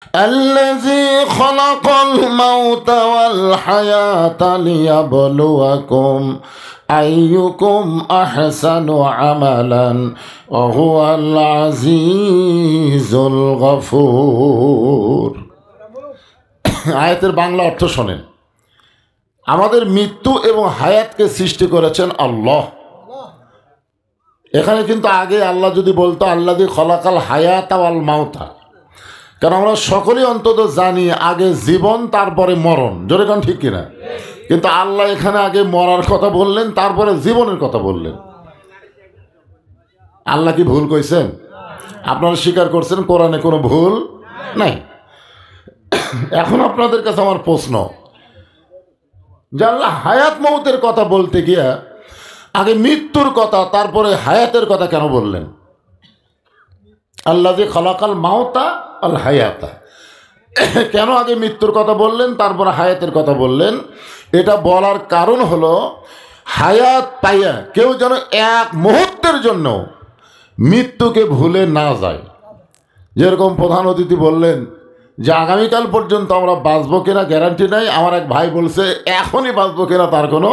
الذي خلق الموت والحياة ليبلوكم أيكم أحسن عملا وهو العزيز الغفور। আয়াতের বাংলা অর্থ শোনেন। আমাদের মৃত্যু এবং হায়াতকে সৃষ্টি করেছেন আল্লাহ। এখানে কিন্তু আগে আল্লাহ যদি বলতো আল্লাযী খলাকাল হায়াতা ওয়াল মাউতা, কারণ আমরা সকলেই অন্তত জানি আগে জীবন তারপরে মরণ, জোরে কারণ ঠিক কিনা? কিন্তু আল্লাহ এখানে আগে মরার কথা বললেন, তারপরে জীবনের কথা বললেন। আল্লাহ কি ভুল কইছেন? আপনারা স্বীকার করছেন কোরআনে কোনো ভুল নাই। এখন আপনাদের কাছে আমার প্রশ্ন, যে আল্লাহ হায়াত মৌতের কথা বলতে গিয়া আগে মৃত্যুর কথা তারপরে হায়াতের কথা কেন বললেন? আল্লাযী খলাকাল মাউতা আল হায়াতা, কেন আগে মৃত্যুর কথা বললেন তারপরে হায়াতের কথা বললেন? এটা বলার কারণ হলো হায়াত পাইয়া কেউ যেন এক মুহূর্তের জন্য মৃত্যুকে ভুলে না যায়। যেরকম প্রধান অতিথি বললেন যে আগামীকাল পর্যন্ত আমরা বাঁচবো কিনা গ্যারান্টি নাই। আমার এক ভাই বলছে এখনই বাঁচবো কিনা তার কোনো,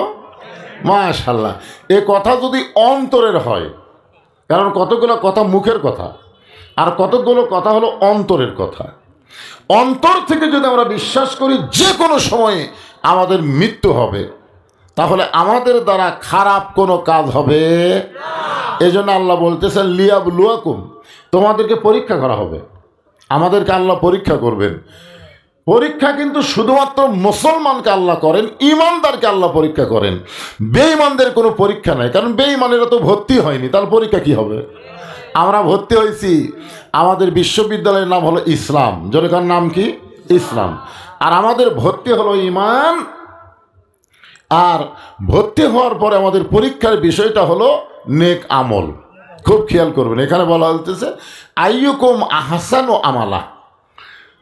মাশাআল্লাহ। এ কথা যদি অন্তরের হয়, কারণ কতগুলো কথা মুখের কথা আর কতগুলো কথা হলো অন্তরের কথা। অন্তর থেকে যদি আমরা বিশ্বাস করি যে কোনো সময়ে আমাদের মৃত্যু হবে, তাহলে আমাদের দ্বারা খারাপ কোনো কাজ হবে। এই জন্য আল্লাহ বলতেছেন লিয়াবলুয়াকুম, তোমাদেরকে পরীক্ষা করা হবে। আমাদেরকে আল্লাহ পরীক্ষা করবেন। পরীক্ষা কিন্তু শুধুমাত্র মুসলমানকে আল্লাহ করেন, ইমানদারকে আল্লাহ পরীক্ষা করেন। বেঈমানদের কোনো পরীক্ষা নাই, কারণ বেঈমানেরা তো ভর্তি হয়নি, তার পরীক্ষা কি হবে? আমরা ভর্তি হয়েছি, আমাদের বিশ্ববিদ্যালয়ের নাম হলো ইসলাম, যেটার নাম কি ইসলাম, আর আমাদের ভর্তি হলো ইমান। আর ভর্তি হওয়ার পরে আমাদের পরীক্ষার বিষয়টা হলো নেক আমল। খুব খেয়াল করবেন, এখানে বলা হচ্ছে আইয়ুকুম আহসানু আমালা,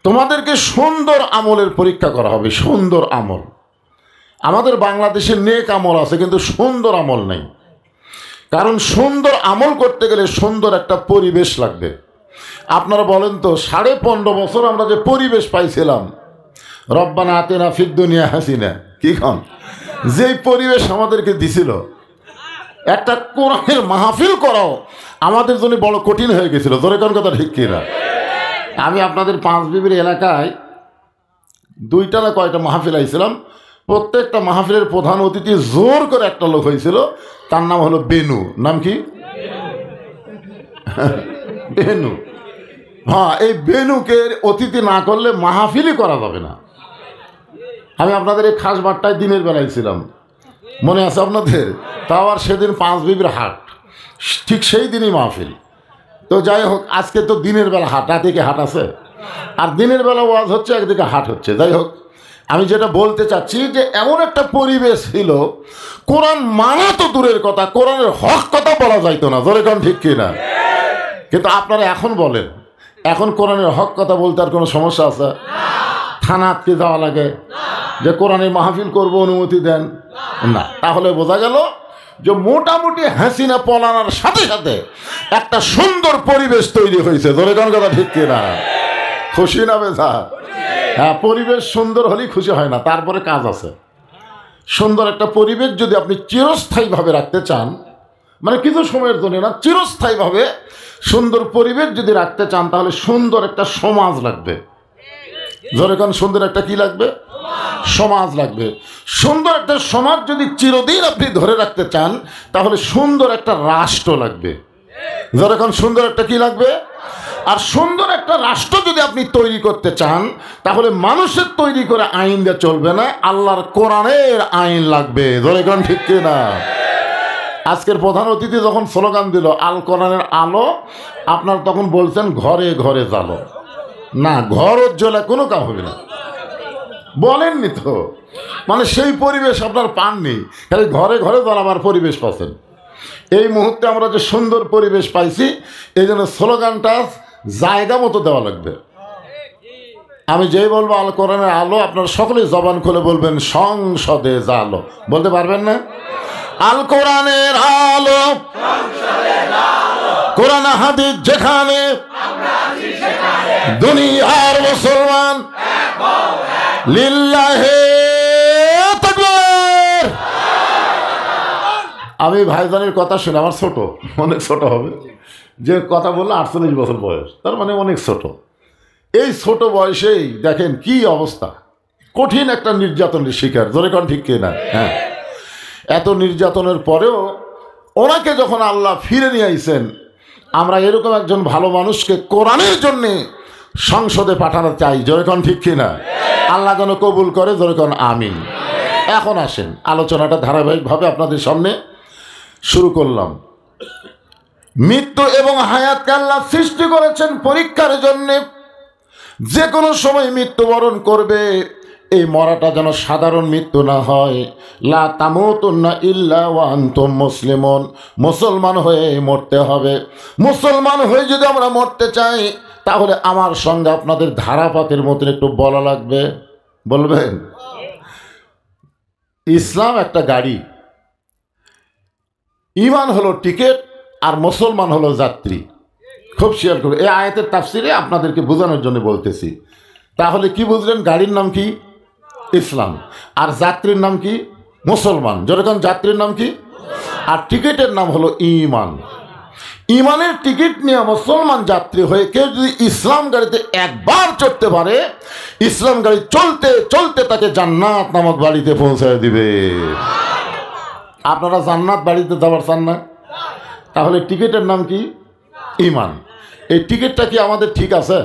তোমাদেরকে সুন্দর আমলের পরীক্ষা করা হবে। সুন্দর আমল, আমাদের বাংলাদেশে নেক আমল আছে কিন্তু সুন্দর আমল নেই। কারণ সুন্দর আমল করতে গেলে সুন্দর একটা পরিবেশ লাগবে। আপনারা বলেন তো 15.5 বছর আমরা যে পরিবেশ পাইছিলাম, রব্বানা আতিনা ফিদ দুনিয়া হাসিনা, কি খান, যেই পরিবেশ আমাদেরকে দিছিল, একটা কোরআনের মাহফিল করাও আমাদের জন্য বড় কঠিন হয়ে গেছিল। ধরে কোন কথা ঠিক কিনা? আমি আপনাদের পাঁচবিবির এলাকায় 2টা না কয়টা মাহফিল আইছিলাম, প্রত্যেকটা মাহফিলের প্রধান অতিথি জোর করে একটা লোক হয়েছিল, তার নাম হলো বেনু। নাম কি? বেনু। হ্যাঁ, এই বেনুকে অতিথি না করলে মাহফিলই করা যাবে না। আমি আপনাদের এই খাস বাট্টায় দিনের বেলায় ছিলাম, মনে আছে আপনাদের? তাও আর সেদিন পাঁচবিবির হাট, ঠিক সেই দিনই মাহফিল। তো যাই হোক, আজকে তো দিনের বেলা হাট, একদিকে হাট আছে আর দিনের বেলা ওয়াজ হচ্ছে, একদিকে হাট হচ্ছে। যাই হোক, আমি যেটা বলতে চাচ্ছি যে এমন একটা পরিবেশ ছিল, কোরআন মানা তো দূরের কথা, কোরআনের হক কথা বলা যাইতো না। জোরে কোন ঠিক কিনা? কিন্তু আপনারা এখন বলেন, এখন কোরআনের হক কথা বলতে আর কোনো সমস্যা আছে? থানাতে যাওয়া লাগে যে কোরআনের মাহফিল করব, অনুমতি দেন না। তাহলে বোঝা গেল যে মোটামুটি হাসিনা পলানোর সাথে সাথে একটা সুন্দর পরিবেশ তৈরি হয়েছে। জোরে কোন কথা ঠিক কিনা? খুশি না বেজা? হ্যাঁ, পরিবেশ সুন্দর হলেই খুশি হয় না, তারপরে কাজ আছে। সুন্দর একটা পরিবেশ যদি আপনি চিরস্থায়ীভাবে রাখতে চান, মানে কিছু সময়ের জন্য না, চিরস্থায়ীভাবে সুন্দর পরিবেশ যদি রাখতে চান, তাহলে সুন্দর একটা সমাজ লাগবে। ধরে কোন সুন্দর একটা কি লাগবে? সমাজ লাগবে। সুন্দর একটা সমাজ যদি চিরদিন আপনি ধরে রাখতে চান, তাহলে সুন্দর একটা রাষ্ট্র লাগবে। ধরে কোন সুন্দর একটা কি লাগবে? আর সুন্দর একটা রাষ্ট্র যদি আপনি তৈরি করতে চান, তাহলে মানুষের তৈরি করে আইন দিয়ে চলবে না, আল্লাহর কোরআনের আইন লাগবে। ধরে কোন ঠিক কিনা? আজকের প্রধান অতিথি যখন স্লোগান দিল আল কোরআনের আলো, আপনার তখন বলছেন ঘরে ঘরে জ্বালো। না, ঘর জ্বলে কোনো কাজ হবে না, বলেননি তো। মানে সেই পরিবেশ আপনার পাননি, খালি ঘরে ঘরে জ্বালাবার পরিবেশ পাচ্ছেন। এই মুহূর্তে আমরা যে সুন্দর পরিবেশ পাইছি, এই জন্য স্লোগানটা জায়গা মতো দেওয়া লাগবে। আমি যেই বলবো আল কোরআনের আলো, আপনারা সকলেই জবান খুলে বলবেন সংসদে জালো। বলতে পারবেন না? আল কোরআনের আলো, কোরআন হাদিস যেখানে, দুনিয়ার মুসলমান লিল্লাহে তাকবীর। আমি ভাইজানের কথা শুনে, আমার ছোট, অনেক ছোট হবে, যে কথা বললো 48 বছর বয়স, তার মানে অনেক ছোট। এই ছোট বয়সেই দেখেন কি অবস্থা, কঠিন একটা নির্যাতনের শিকার, জোরে কোন ঠিক কিনা? হ্যাঁ, এত নির্যাতনের পরেও ওনাকে যখন আল্লাহ ফিরে নিয়ে আইছেন, আমরা এরকম একজন ভালো মানুষকে কোরআনের জন্যে সংসদে পাঠানো চাই, জোরে কোন ঠিক কিনা? আল্লাহ যেন কবুল করে, জোরে কোন আমিন। এখন আসেন, আলোচনাটা ধারাবাহিকভাবে আপনাদের সামনে শুরু করলাম। মৃত্যু এবং হায়াতকে আল্লাহ সৃষ্টি করেছেন পরীক্ষার জন্যে। যে কোনো সময় মৃত্যুবরণ করবে, এই মরাটা যেন সাধারণ মৃত্যু না হয়। লা তামুতুন্না ইল্লা ওয়া আনতুম মুসলিমুন, মুসলমান হয়ে মরতে হবে। মুসলমান হয়ে যদি আমরা মরতে চাই, তাহলে আমার সঙ্গে আপনাদের ধারাপাতের মতন একটু বলা লাগবে। বলবেন? ইসলাম একটা গাড়ি, ঈমান হলো টিকিট, আর মুসলমান হলো যাত্রী। খুব শেয়ার করবে, এই আয়াতের তাফসিরে আপনাদেরকে বোঝানোর জন্য বলতেছি। তাহলে কি বুঝলেন? গাড়ির নাম কি? ইসলাম। আর যাত্রীর নাম কি? মুসলমান। যেরকম যাত্রীর নাম কি? আর টিকিটের নাম হলো ঈমান। ঈমানের টিকিট নিয়ে মুসলমান যাত্রী হয়ে কেউ যদি ইসলাম গাড়িতে একবার চড়তে পারে, ইসলাম গাড়ি চলতে চলতে তাকে জান্নাত নামক বাড়িতে পৌঁছায় দিবে। আপনারা জান্নাত বাড়িতে যাবার চান না? তাহলে টিকিটের নাম কি? ঈমান। এই টিকিটটা কি আমাদের ঠিক আছে?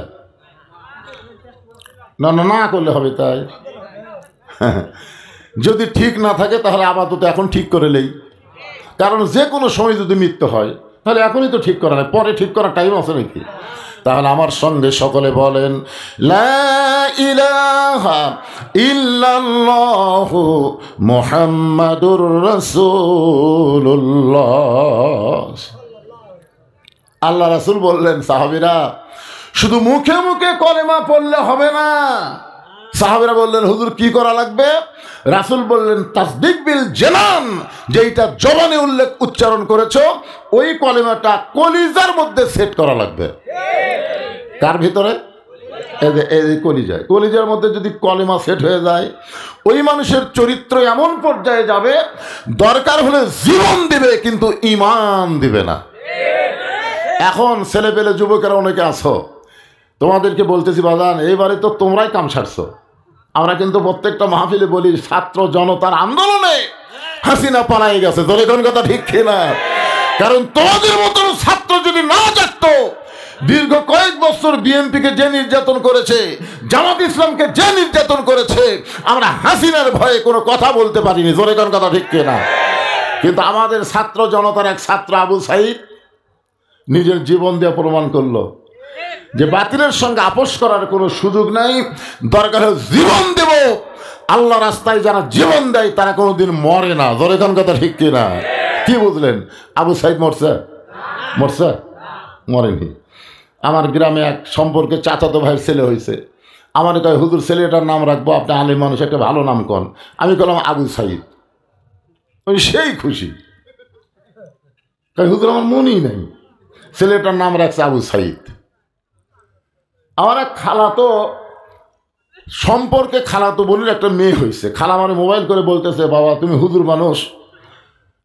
না না না করলে হবে তাই? যদি ঠিক না থাকে তাহলে আপাতত এখন ঠিক করে নেই, কারণ যে কোনো সময় যদি মৃত্যু হয় তাহলে এখনই তো ঠিক করা নাই, পরে ঠিক করার টাইম আছে নাকি? তাহলে আমার সঙ্গে সকলে বলেন, লা ইলাহা ইল্লাল্লাহু মুহাম্মাদুর রাসূলুল্লাহ। আল্লাহ রাসূল বললেন, সাহাবীরা শুধু মুখে মুখে কলেমা পড়লে হবে না। সাহাবীরা বললেন, হুজুর কি করা লাগবে? রাসূল বললেন, তাসদিক বিল জানান, যেইটা জবানে উচ্চারণ করেছো ওই কলেমাটা কলিজার মধ্যে সেট করা লাগবে। কার ভিতরে? এই কলিজায়। কলিজার মধ্যে যদি কলেমা সেট হয়ে যায়, ওই মানুষের চরিত্র এমন পর্যায়ে যাবে, দরকার হলে জীবন দিবে কিন্তু ঈমান দিবে না। এখন ছেলে পেলে যুবকেরা অনেকে আছো, তোমাদেরকে বলতেছি বাজান, এইবারে তো তোমরাই কাম ছাড়ছো। আমরা কিন্তু প্রত্যেকটা মাহফিলে বলি, ছাত্র জনতার আন্দোলনে হাসিনা পালাই গেছে, তোর এখন কথা ঠিক কিনা? কারণ তোমাদের মতন ছাত্র যদি না জাগতো, দীর্ঘ কয়েক বছর বিএনপিকে যে নির্যাতন করেছে, জামাত ইসলামকে যে নির্যাতন করেছে, আমরা হাসিনার ভয়ে কোনো কথা বলতে পারিনি, তোর এখন কথা ঠিক কিনা? কিন্তু আমাদের ছাত্র জনতার এক ছাত্র আবু সাইদ নিজের জীবন দিয়ে প্রমাণ করলো যে বাতিলের সঙ্গে আপোষ করার কোনো সুযোগ নাই, দরকার হলে জীবন দেব। আল্লাহ রাস্তায় যারা জীবন দেয় তারা কোনোদিন মরে না, জোরে কোন কথা ঠিক কিনা? কি বুঝলেন? আবু সাইদ মরছে? মরছে? মরেনি। আমার গ্রামে এক সম্পর্কে চাচাতো ভাইয়ের ছেলে হয়েছে, আমার কয়, হুজুর ছেলেটার নাম রাখবো, আপনি আলেম মানুষ, একটা ভালো নাম কন। আমি বললাম আবু সাইদ। ওই সেই খুশি, হুজুর আমার মনেই নাই, ছেলেটার নাম রাখছে আবু সাইদ। আমার এক খালাতো সম্পর্কে খালাতো বোনের একটা মেয়ে হয়েছে, খালা আমার মোবাইল করে বলতেছে, বাবা তুমি হুজুর মানুষ,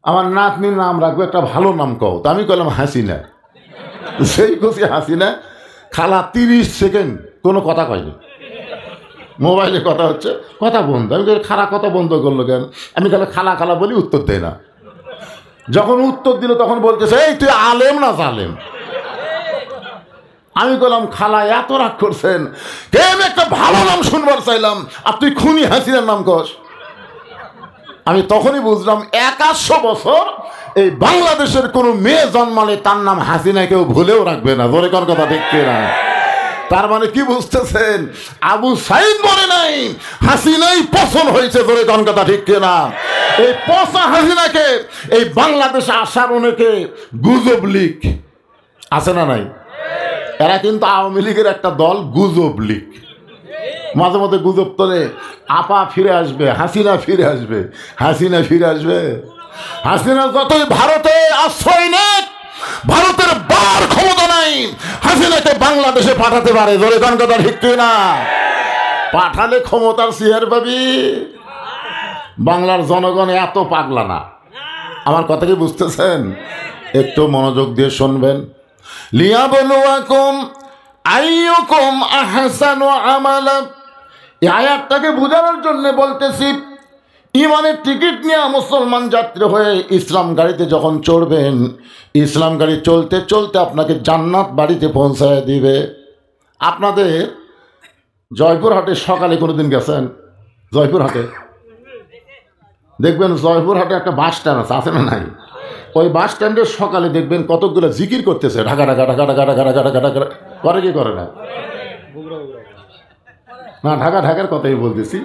আমার নাতনির নাম রাখবো, একটা ভালো নাম কও। তো আমি কইলাম হাসিনা। সেই খুশি হাসিনা। খালা 30 সেকেন্ড কোনো কথা কয়নি, মোবাইলে কথা হচ্ছে, কথা বন্ধ। আমি খালা কথা বন্ধ করলো কেন? আমি তাহলে খালা খালা বলি, উত্তর দেয় না। যখন উত্তর দিল তখন বলতেছে, এই তুই আলেম না জালেম? আমি বললাম, খালা এত রাগ করছেন, আমি একটা ভালো নাম শুনবার চাইলাম আর তুই খুনি হাসিনার নাম কস। আমি তখনই বুঝলাম 100 বছর এই বাংলাদেশের কোনো মেয়ে জন্মালে তার নাম হাসিনা কেউ ভুলেও রাখবে না, জোরে কোন কথা দেখতে না। তার মানে কি বুঝতেছেন? আবু সাইদ বলে নাই, হাসিনাই পছন্দ হয়েছে, জোরে কোন কথা ঠিক কিনা? এই পচা হাসিনাকে এই বাংলাদেশে আসার অনেকে গুজব লীগ আছে না নাই? এরা কিন্তু আওয়ামী লীগের একটা দল, গুজব লীগ। মাঝে মধ্যে গুজব তোলে, আপা ফিরে আসবে, হাসিনা ফিরে আসবে, হাসিনা ফিরে আসবে। হাসিনা যতই ভারতে আশ্রয় নেয়, ভারতের তার ক্ষমতা নাই হাসিনাকে বাংলাদেশে পাঠাতে পারে। জোরে কোন কথা ঠিক না? পাঠালে ক্ষমতার চেয়ার পাবি। বাংলার জনগণ এত পাগলা না। আমার কথা কি বুঝতেছেন? একটু মনোযোগ দিয়ে শুনবেন। লিয়াবলুয়াকুম আইয়ুকুম আহসানু আমালা, এই আয়াতটাকে বোঝানোর জন্য বলতেছি, ইমানের টিকিট নিয়ে মুসলমান যাত্রী হয়ে ইসলাম গাড়িতে যখন চড়বেন, ইসলাম গাড়ি চলতে চলতে আপনাকে জান্নাত বাড়িতে পৌঁছায় দিবে। আপনাদের জয়পুরহাটে সকালে কোনোদিন গেছেন? জয়পুরহাটে দেখবেন, জয়পুরহাটে একটা বাস স্ট্যান্ড আছে না নাই? ওই বাস স্ট্যান্ডের সকালে দেখবেন কতগুলো জিকির করতেছে, ঢাকা ঢাকা ঢাকা ঢাকা ঢাকা ঢাকা ঢাকা ঢাকা। করে কি করে না? না, ঢাকা ঢাকার কথাই বলতেছি।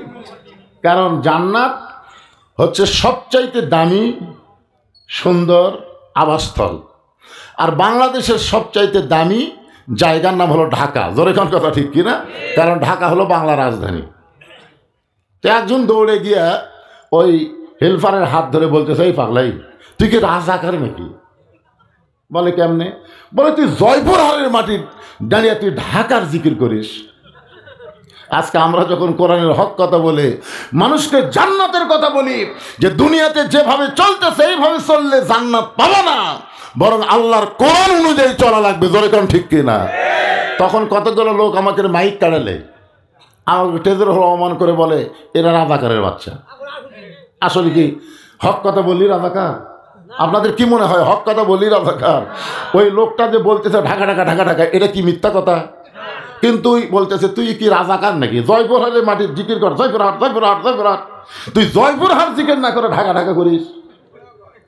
কারণ জান্নাত হচ্ছে সবচাইতে দামি সুন্দর আবাসস্থল, আর বাংলাদেশের সবচাইতে দামি জায়গার নাম হলো ঢাকা। জোরে কোন কথা ঠিক কিনা? কারণ ঢাকা হলো বাংলা রাজধানী। তো একজন দৌড়ে গিয়া ওই হেলপারের হাত ধরে বলতেছে, এই পাগলাই, তুই কি রাজাকার নাকি? বলে কেমনে? বলে তুই জয়পুরহাটের মাটির দাঁড়িয়ে তুই ঢাকার জিকির করিস। আজকে আমরা যখন কোরআনের হক কথা বলে মানুষকে জান্নাতের কথা বলি, যে দুনিয়াতে যেভাবে চলতেছে এইভাবে চললে জান্নাত পাবো না, বরং আল্লাহর কোরআন অনুযায়ী চলা লাগবে। জোরে কোন ঠিক কিনা? তখন কতগুলো লোক আমাকে মাইক কাড়ালে, আমাকে টেজের হল অমান করে বলে, এরা রাজাকারের বাচ্চা। আসলে কি হক কথা বললি রাজাকার? আপনাদের কি মনে হয় হক কথা বললি রাজাকার? ওই লোকটা যে বলতেছে ঢাকা ঢাকা ঢাকা ঢাকা, এটা কি মিথ্যা কথা? কিন্তু বলতেছে তুই কি রাজাকার নাকি? জয়পুরহাটের মাটির জিকির কর, জয়পুরহাট জয়পুরহাট জয়পুরহাট। তুই জয়পুরহাট জিকির না করে ঢাকা ঢাকা করিস।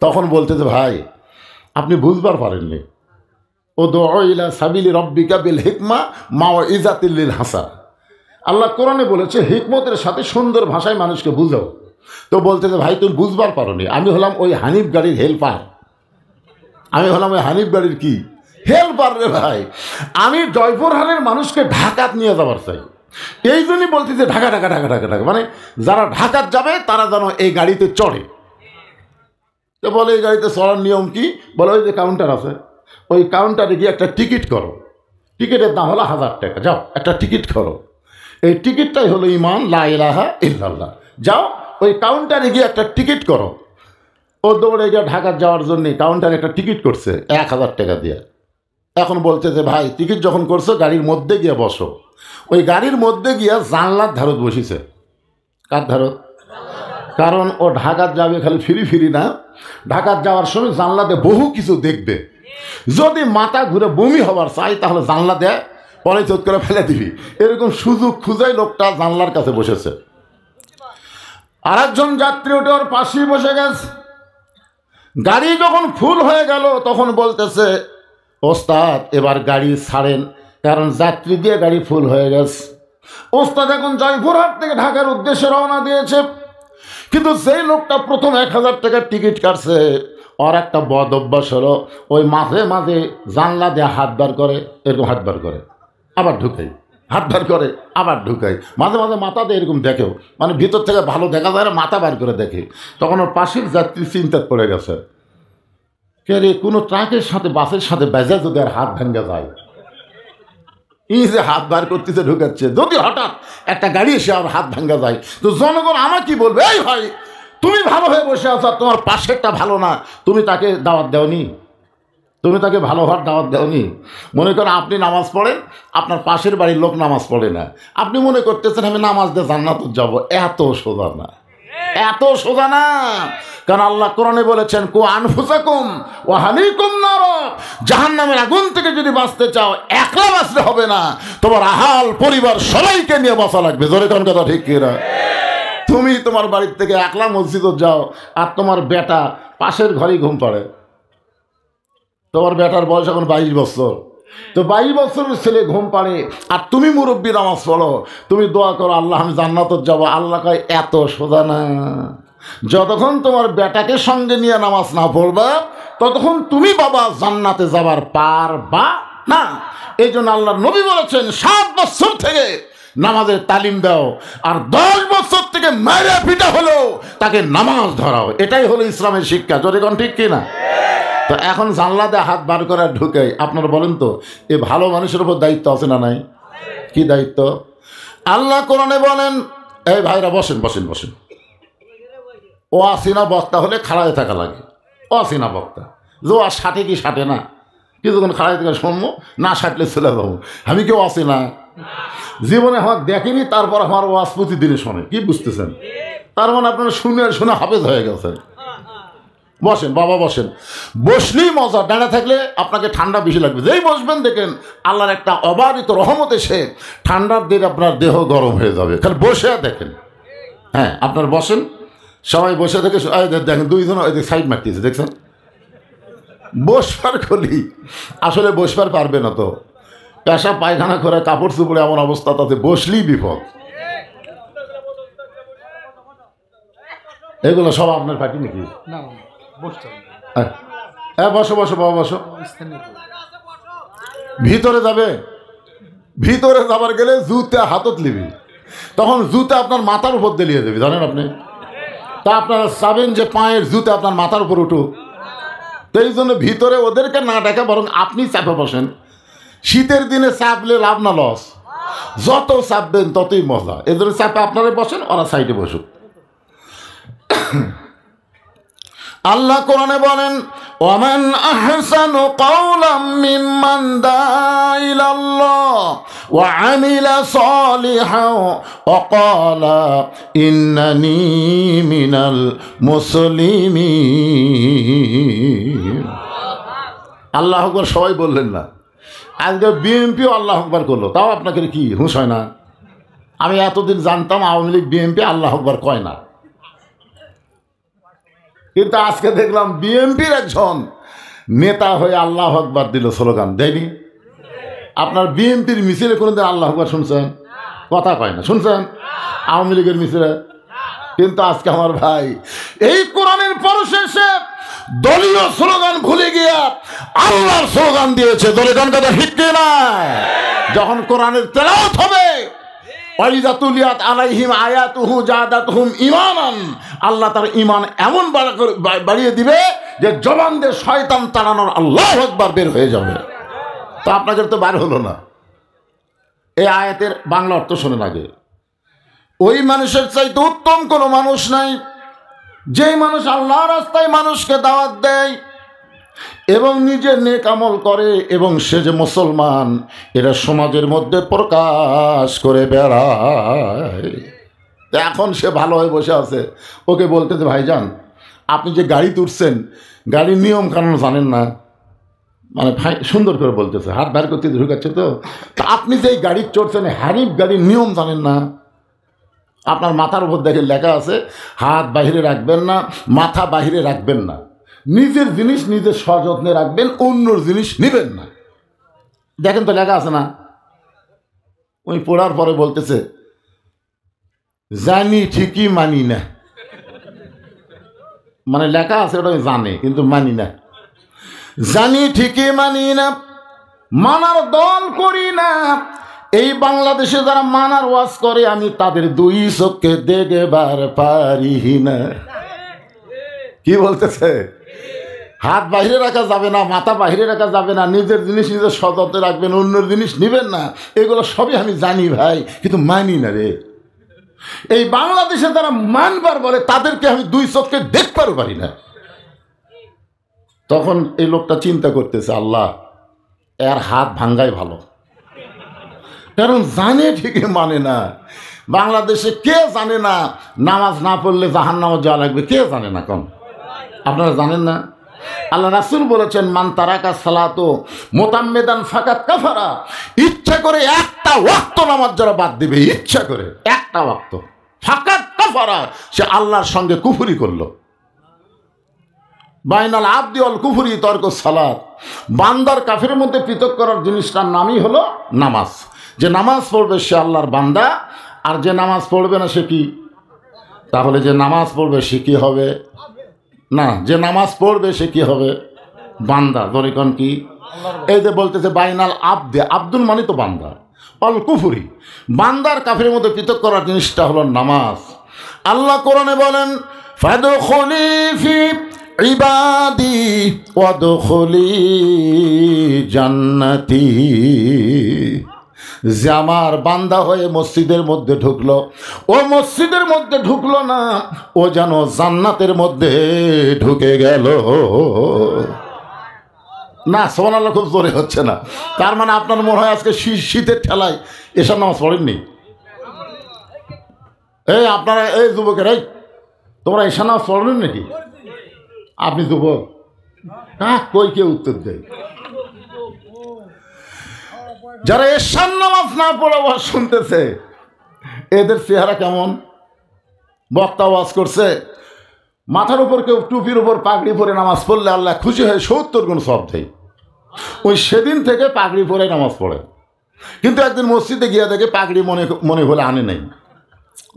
তখন বলতেছে, ভাই আপনি বুঝবার পারেননি, ও ইলা সাবিলি রব্বিকা বিল হিকমা মাউইজাতিল লিল হাসান। আল্লাহ কোরআনে বলেছে হিকমতের সাথে সুন্দর ভাষায় মানুষকে বুঝাও। তো বলতেছে, ভাই তুমি বুঝবার পারোনি, আমি হলাম ওই হানিফ গাড়ির হেল্পার। আমি হলাম ওই হানিফ গাড়ির কি হেল্পার রে ভাই। আমি জয়পুরহাটের মানুষকে ঢাকাত নিয়ে যাবার চাই। এই জন্যই বলতেছে ঢাকা ঢাকা ঢাকা ঢাকা ঢাকা, মানে যারা ঢাকাত যাবে তারা যেন এই গাড়িতে চড়ে। তো বলে এই গাড়িতে চড়ার নিয়ম কি? বলে ওই যে কাউন্টার আছে, ওই কাউন্টারে গিয়ে একটা টিকিট করো। টিকিটের দাম হলো 1000 টাকা। যাও একটা টিকিট করো। এই টিকিটটাই হলো ইমান, লা ইলাহা ইল্লাল্লাহ। যাও ওই কাউন্টারে গিয়ে একটা টিকিট করো। ও দৌড়ে গিয়ে ঢাকা যাওয়ার জন্য কাউন্টারে একটা টিকিট করছে 1000 টাকা দিয়ে। এখন বলছে যে ভাই টিকিট যখন করছো গাড়ির মধ্যে গিয়ে বসো। ওই গাড়ির মধ্যে গিয়ে জানলার ধারত বসিছে। কার ধারত? কারণ ও ঢাকার যাবে খালি ফিরি ফিরি না, ঢাকার যাওয়ার সময় জানলাতে বহু কিছু দেখবে। যদি মাথা ঘুরে বমি হবার চাই তাহলে জানলা দেয়, পরে চোখ করে ফেলে দিবি। এরকম সুযোগ খুঁজাই লোকটা জানলার কাছে বসেছে। আর একজন যাত্রী ওটা ওর পাশেই বসে গেছে। গাড়ি যখন ফুল হয়ে গেল তখন বলতেছে, ওস্তাদ এবার গাড়ি ছাড়েন, কারণ যাত্রী দিয়ে গাড়ি ফুল হয়ে গেছে। ওস্তাদ এখন জয়পুরহাট থেকে ঢাকার উদ্দেশ্যে রওনা দিয়েছে। কিন্তু সেই লোকটা প্রথম 1000 টাকার টিকিট কাটছে, ওর একটা বদ অভ্যাস হলো ওই মাঝে মাঝে জানলা দিয়ে হাত বার করে, এরকম হাত বার করে আবার ঢুকাই, হাত বার করে আবার ঢুকাই, মাঝে মাঝে মাথা দিয়ে এরকম দেখেও, মানে ভিতর থেকে ভালো দেখা যায় না, মাথা বার করে দেখে। তখন ওর পাশের যাত্রী চিন্তায় পড়ে গেছে, কে রে কোনো ট্রাকের সাথে বাসের সাথে বেজে যদি আর হাত ভেঙে যায়, এই যে হাত বার করতেছে ঢুকাচ্ছে, যদি হঠাৎ একটা গাড়ি এসে আর হাত ভাঙ্গা যায় তো জনগণ আমার কি বলবে? এই ভাই তুমি ভালো হয়ে বসে আছো, তোমার পাশেরটা ভালো না, তুমি তাকে দাওয়াত দেওনি, তুমি তাকে ভালো হওয়ার দাওয়াত দেওনি। মনে করেন আপনি নামাজ পড়েন, আপনার পাশের বাড়ির লোক নামাজ পড়ে না, আপনি মনে করতেছেন আমি নামাজ দিয়ে জান্নাতে যাব। এত সোজা না, এত সোজা না। কারণ আল্লাহ কোরআনে বলেছেন, কু আনফুসাকুম ওয়া আহলিকুম নার, জাহান্নামের আগুন থেকে যদি বাঁচতে চাও একলা বাঁচতে হবে না, তোমার আহাল পরিবার সবাইকে নিয়ে বাঁচা লাগবে। জোরে কোন কথা ঠিক কিনা? তুমি তোমার বাড়ির থেকে একলা মসজিদে যাও আর তোমার বেটা পাশের ঘরেই ঘুম পাড়ে। তোমার বেটার বয়স এখন 22 বছর, তো 22 বছরের ছেলে ঘুম পাড়ে আর তুমি মুরব্বী নামাজ পড়ো, তুমি দোয়া করো আল্লাহ আমি জান্নাতে যাব। আল্লাহ কয় এত সোজা না। যতক্ষণ তোমার বেটাকে সঙ্গে নিয়ে নামাজ না পড়বা ততক্ষণ তুমি বাবা জান্নাতে যাবার পারবা না। এই জন্য আল্লাহর নবী বলেছেন 7 বছর থেকে নামাজের তালিম দাও, আর 10 বছর থেকে মেরে পিটা হলো তাকে নামাজ ধরাও। এটাই হলো ইসলামের শিক্ষা। জোরে কোন ঠিক কিনা? তো এখন জানলা দিয়ে হাত বার করে ঢুকে আপনারা বলেন তো এ ভালো মানুষের উপর দায়িত্ব আছে না নাই? কি দায়িত্ব? আল্লাহ কোরআনে বলেন, এই ভাইরা বসেন বসেন বসেন, ও আসিনা বক্তা হলে খাড়ায় থাকা লাগে। ও আসিনা বক্তা যে আর ষাটে কি ষাটে না, কিছুক্ষণ খাড়াই থেকে শুনবো, না ষাটলে চলে যাবো। আমি কেউ আসি না, জীবনে আমার দেখেনি, তারপর আমার ওয়াজ প্রতিদিনে শোনে। কি বুঝতেছেন? তার মানে আপনারা শুনে শুনে হাফেজ হয়ে গেছেন। বসেন বাবা বসেন, বসলেই মজা। দাঁড়া থাকলে আপনাকে ঠান্ডা বেশি লাগবে। যেই বসবেন দেখেন আল্লাহর একটা অবারিত রহমত এসে ঠান্ডার দিন আপনার দেহ গরম হয়ে যাবে। খালি বসে দেখেন। হ্যাঁ আপনার বসেন, সবাই বসে থেকে দেখেন দুইজন সাইড মারতেছে, দেখছেন? বসবার খলি আসলে বসবার পারবে না তো, পেশা পায়খানা করে কাপড় চুপড়ে এমন অবস্থা, তাতে বসলেই বিপদ। এগুলো সব আপনার পার্টি নাকি? হ্যাঁ বসো বসো বাবা বসো। ভিতরে যাবে, ভিতরে যাবার গেলে জুতে হাতত লিবি, তখন জুতে আপনার মাথার উপর দিলিয়ে দেবে, জানেন আপনি? তা আপনারা চাবেন যে পায়ের জুতে আপনার মাথার উপর উঠুক, তো এই জন্য ভিতরে ওদেরকে না ডাকা বরং আপনি চাপে বসেন। শীতের দিনে চাপলে লাভ না লস, যত চাপবেন ততই মজা। এদের চাপে আপনারা বসেন, ওরা সাইডে বসুক। আল্লাহ কোরআনে বলেন, ওয়ামান আহসানু কাওলাম মিম্মান দাআ ইলাল্লাহ ওয়া আমিলা সালিহান ওয়া ক্বালা ইন্নানি মিনাল মুসলিমিন। আল্লাহু আকবার সবাই বললেন না, আজকে বিএনপিও আল্লাহু আকবার করলো, তাও আপনাকে কি হুঁশ হয় না? আমি এতদিন জানতাম আওয়ামী লীগ বিএনপি আল্লাহু আকবার কয় না, কিন্তু আজকে দেখলাম বিএনপির একজন নেতা হয়ে আল্লাহু আকবার দিল, স্লোগান দেয়নি? আপনার বিএনপির মিছিলে কোনোদিন আল্লাহু আকবার শুনছেন? কথা কয় না, শুনছেন? আওয়ামী লীগের মিছিলে। কিন্তু আজকে আমার ভাই এই কোরআনের পরশেষে দলীয় স্লোগান ভুলে গিয়া আল্লাহর স্লোগান দিয়েছে। দলে গান কথা ঠিক না? যখন কোরআনের তেলাওয়াত হবে, আল্লাহ তার ইমান এমন বাড়িয়ে দিবে যে জবান দিয়ে শয়তান তাড়ানোর আল্লাহু আকবার বের হয়ে যাবে। তা আপনাদের তো বার হলো না। এই আয়াতের বাংলা অর্থ শোনেন আগে। ওই মানুষের চাইতে উত্তম কোনো মানুষ নাই যেই মানুষ আল্লাহর রাস্তায় মানুষকে দাওয়াত দেয় এবং নিজে নেক আমল করে, এবং সে যে মুসলমান এরা সমাজের মধ্যে প্রকাশ করে বেড়ায়। এখন সে ভালো হয়ে বসে আছে, ওকে বলতেছে ভাইজান আপনি যে গাড়ি তুলছেন গাড়ির নিয়ম কানুন জানেন না, মানে ভাই সুন্দর করে বলতেছে, হাত বের করতে ঢুকাচ্ছে। তো আপনি যে গাড়ি চড়ছেন হ্যারিফ গাড়ির নিয়ম জানেন না। আপনার মাথার উপর দেখে লেখা আছে হাত বাহিরে রাখবেন না, মাথা বাহিরে রাখবেন না, নিজের জিনিস নিজের সযত্নে রাখবেন, অন্যর জিনিস নেবেন না। দেখেন তো লেখা আছে না? ওই পড়ার পরে বলতেছে জানি ঠিকই মানি না। মানে লেখা আছে ওটা জানে কিন্তু মানি না। জানি ঠিকই মানি না, মানার দল করি না। এই বাংলাদেশে যারা মানার ওয়াজ করে আমি তাদের দুই চোখে দেখবার পারি না। কি বলতেছে? হাত বাহিরে রাখা যাবে না, মাথা বাহিরে রাখা যাবে না, নিজের জিনিস নিজের সযত্নে রাখবেন, অন্যের জিনিস নেবেন না। এগুলো সবই আমি জানি ভাই, কিন্তু মানি না রে। এই বাংলাদেশে যারা মানবার বলে তাদেরকে আমি দুই চোখে দেখবারও পারি না। তখন এই লোকটা চিন্তা করতেছে আল্লাহ এর হাত ভাঙ্গাই ভালো, কারণ জানে ঠিকই মানে না। বাংলাদেশে কে জানে না নামাজ না পড়লে জাহান্নামে যাওয়া লাগবে? কে জানে না? কোন আপনারা জানেন না? আল্লাহ রাসূল বলেছেন মান তারাকা সালাতো মুতাম্মিদান ফাকাত কাফারা। ইচ্ছা করে একটা ওয়াক্ত নামাজ যারা বাদ দিবে, ইচ্ছা করে একটা ওয়াক্ত, ফাকাত কাফারা, সে আল্লাহর সঙ্গে কুফরি করলো। বাইনাল আবদি ওয়াল কুফরি তরকুস সালাত। বান্দার কাফের মধ্যে পৃথক করার জিনিসটার নামই হলো নামাজ। যে নামাজ পড়বে সে আল্লাহর বান্দা, আর যে নামাজ পড়বে না সে কি? তাহলে যে নামাজ পড়বে সে কি হবে? না, যে নামাজ পড়বে সে কি হবে? বান্দা। দরিকন কি? এই যে বলতেছে বাইনাল আবদে, আব্দুল মানে তো বান্দা, অল কুফুরি, বান্দার কাফের মধ্যে পৃথক করার জিনিসটা হলো নামাজ। আল্লাহ কোরআনে বলেন ফাদখুলি ফি ইবাদি ওয়াদখুলি জান্নাতি, যে আমার বান্দা হয়ে মসজিদের মধ্যে ঢুকলো, ও মসজিদের মধ্যে ঢুকলো না, ও যেন জান্নাতের মধ্যে ঢুকে গেল। না সুবহানাল্লাহ, খুব জোরে হচ্ছে না। তার মানে আপনার মনে হয় আজকে শীতের ঠেলায় এসব নামাজ পড়েননি। এই আপনারা, এই যুবকের, এই তোমরা এসব নামাজ পড়েন নাকি? আপনি যুবক, হ্যাঁ, কই কে উত্তর দেয়? যারা এশার নামাজ না পড়ে ওয়াজ শুনতেছে, এদের চেহারা কেমন? বক্তা ওয়াজ করছে, মাথার উপর কেউ টুপির উপর পাগড়ি পরে নামাজ পড়লে আল্লাহ খুশি হয়ে 70 গুণ সওয়াব দেয়। ওই সেদিন থেকে পাগড়ি পরে নামাজ পড়ে, কিন্তু একদিন মসজিদে গিয়ে দেখে পাগড়ি মনে হলে আনে নেই।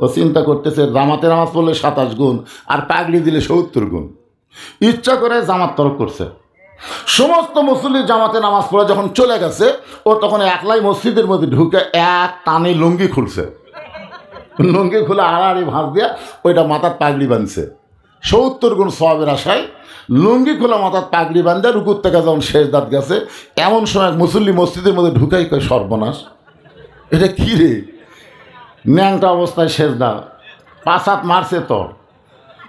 ও চিন্তা করতেছে জামাতে নামাজ পড়লে 27 গুণ আর পাগড়ি দিলে 70 গুণ। ইচ্ছা করে জামাত তরক করছে। সমস্ত মুসল্লি জামাতে নামাজ পড়ে যখন চলে গেছে, ও তখন একলাই মসজিদের মধ্যে ঢুকে এক টানে লুঙ্গি খুলছে। লুঙ্গি খুলে আড়াআড়ি ভাঁজ দিয়া ওইটা মাথার পাগড়ি বাঁধছে। 70 গুণ সওয়াবের আশায় লুঙ্গি খোলা মাথার পাগড়ি বান্ধে রুকুর থেকে যখন শেষ দাঁত গেছে, এমন সময় মুসল্লি মসজিদের মধ্যে ঢুকাই কয় সর্বনাশ, এটা কী রে? ন্যাংটা অবস্থায় শেষ দাঁত, 5 হাত মারছে তো।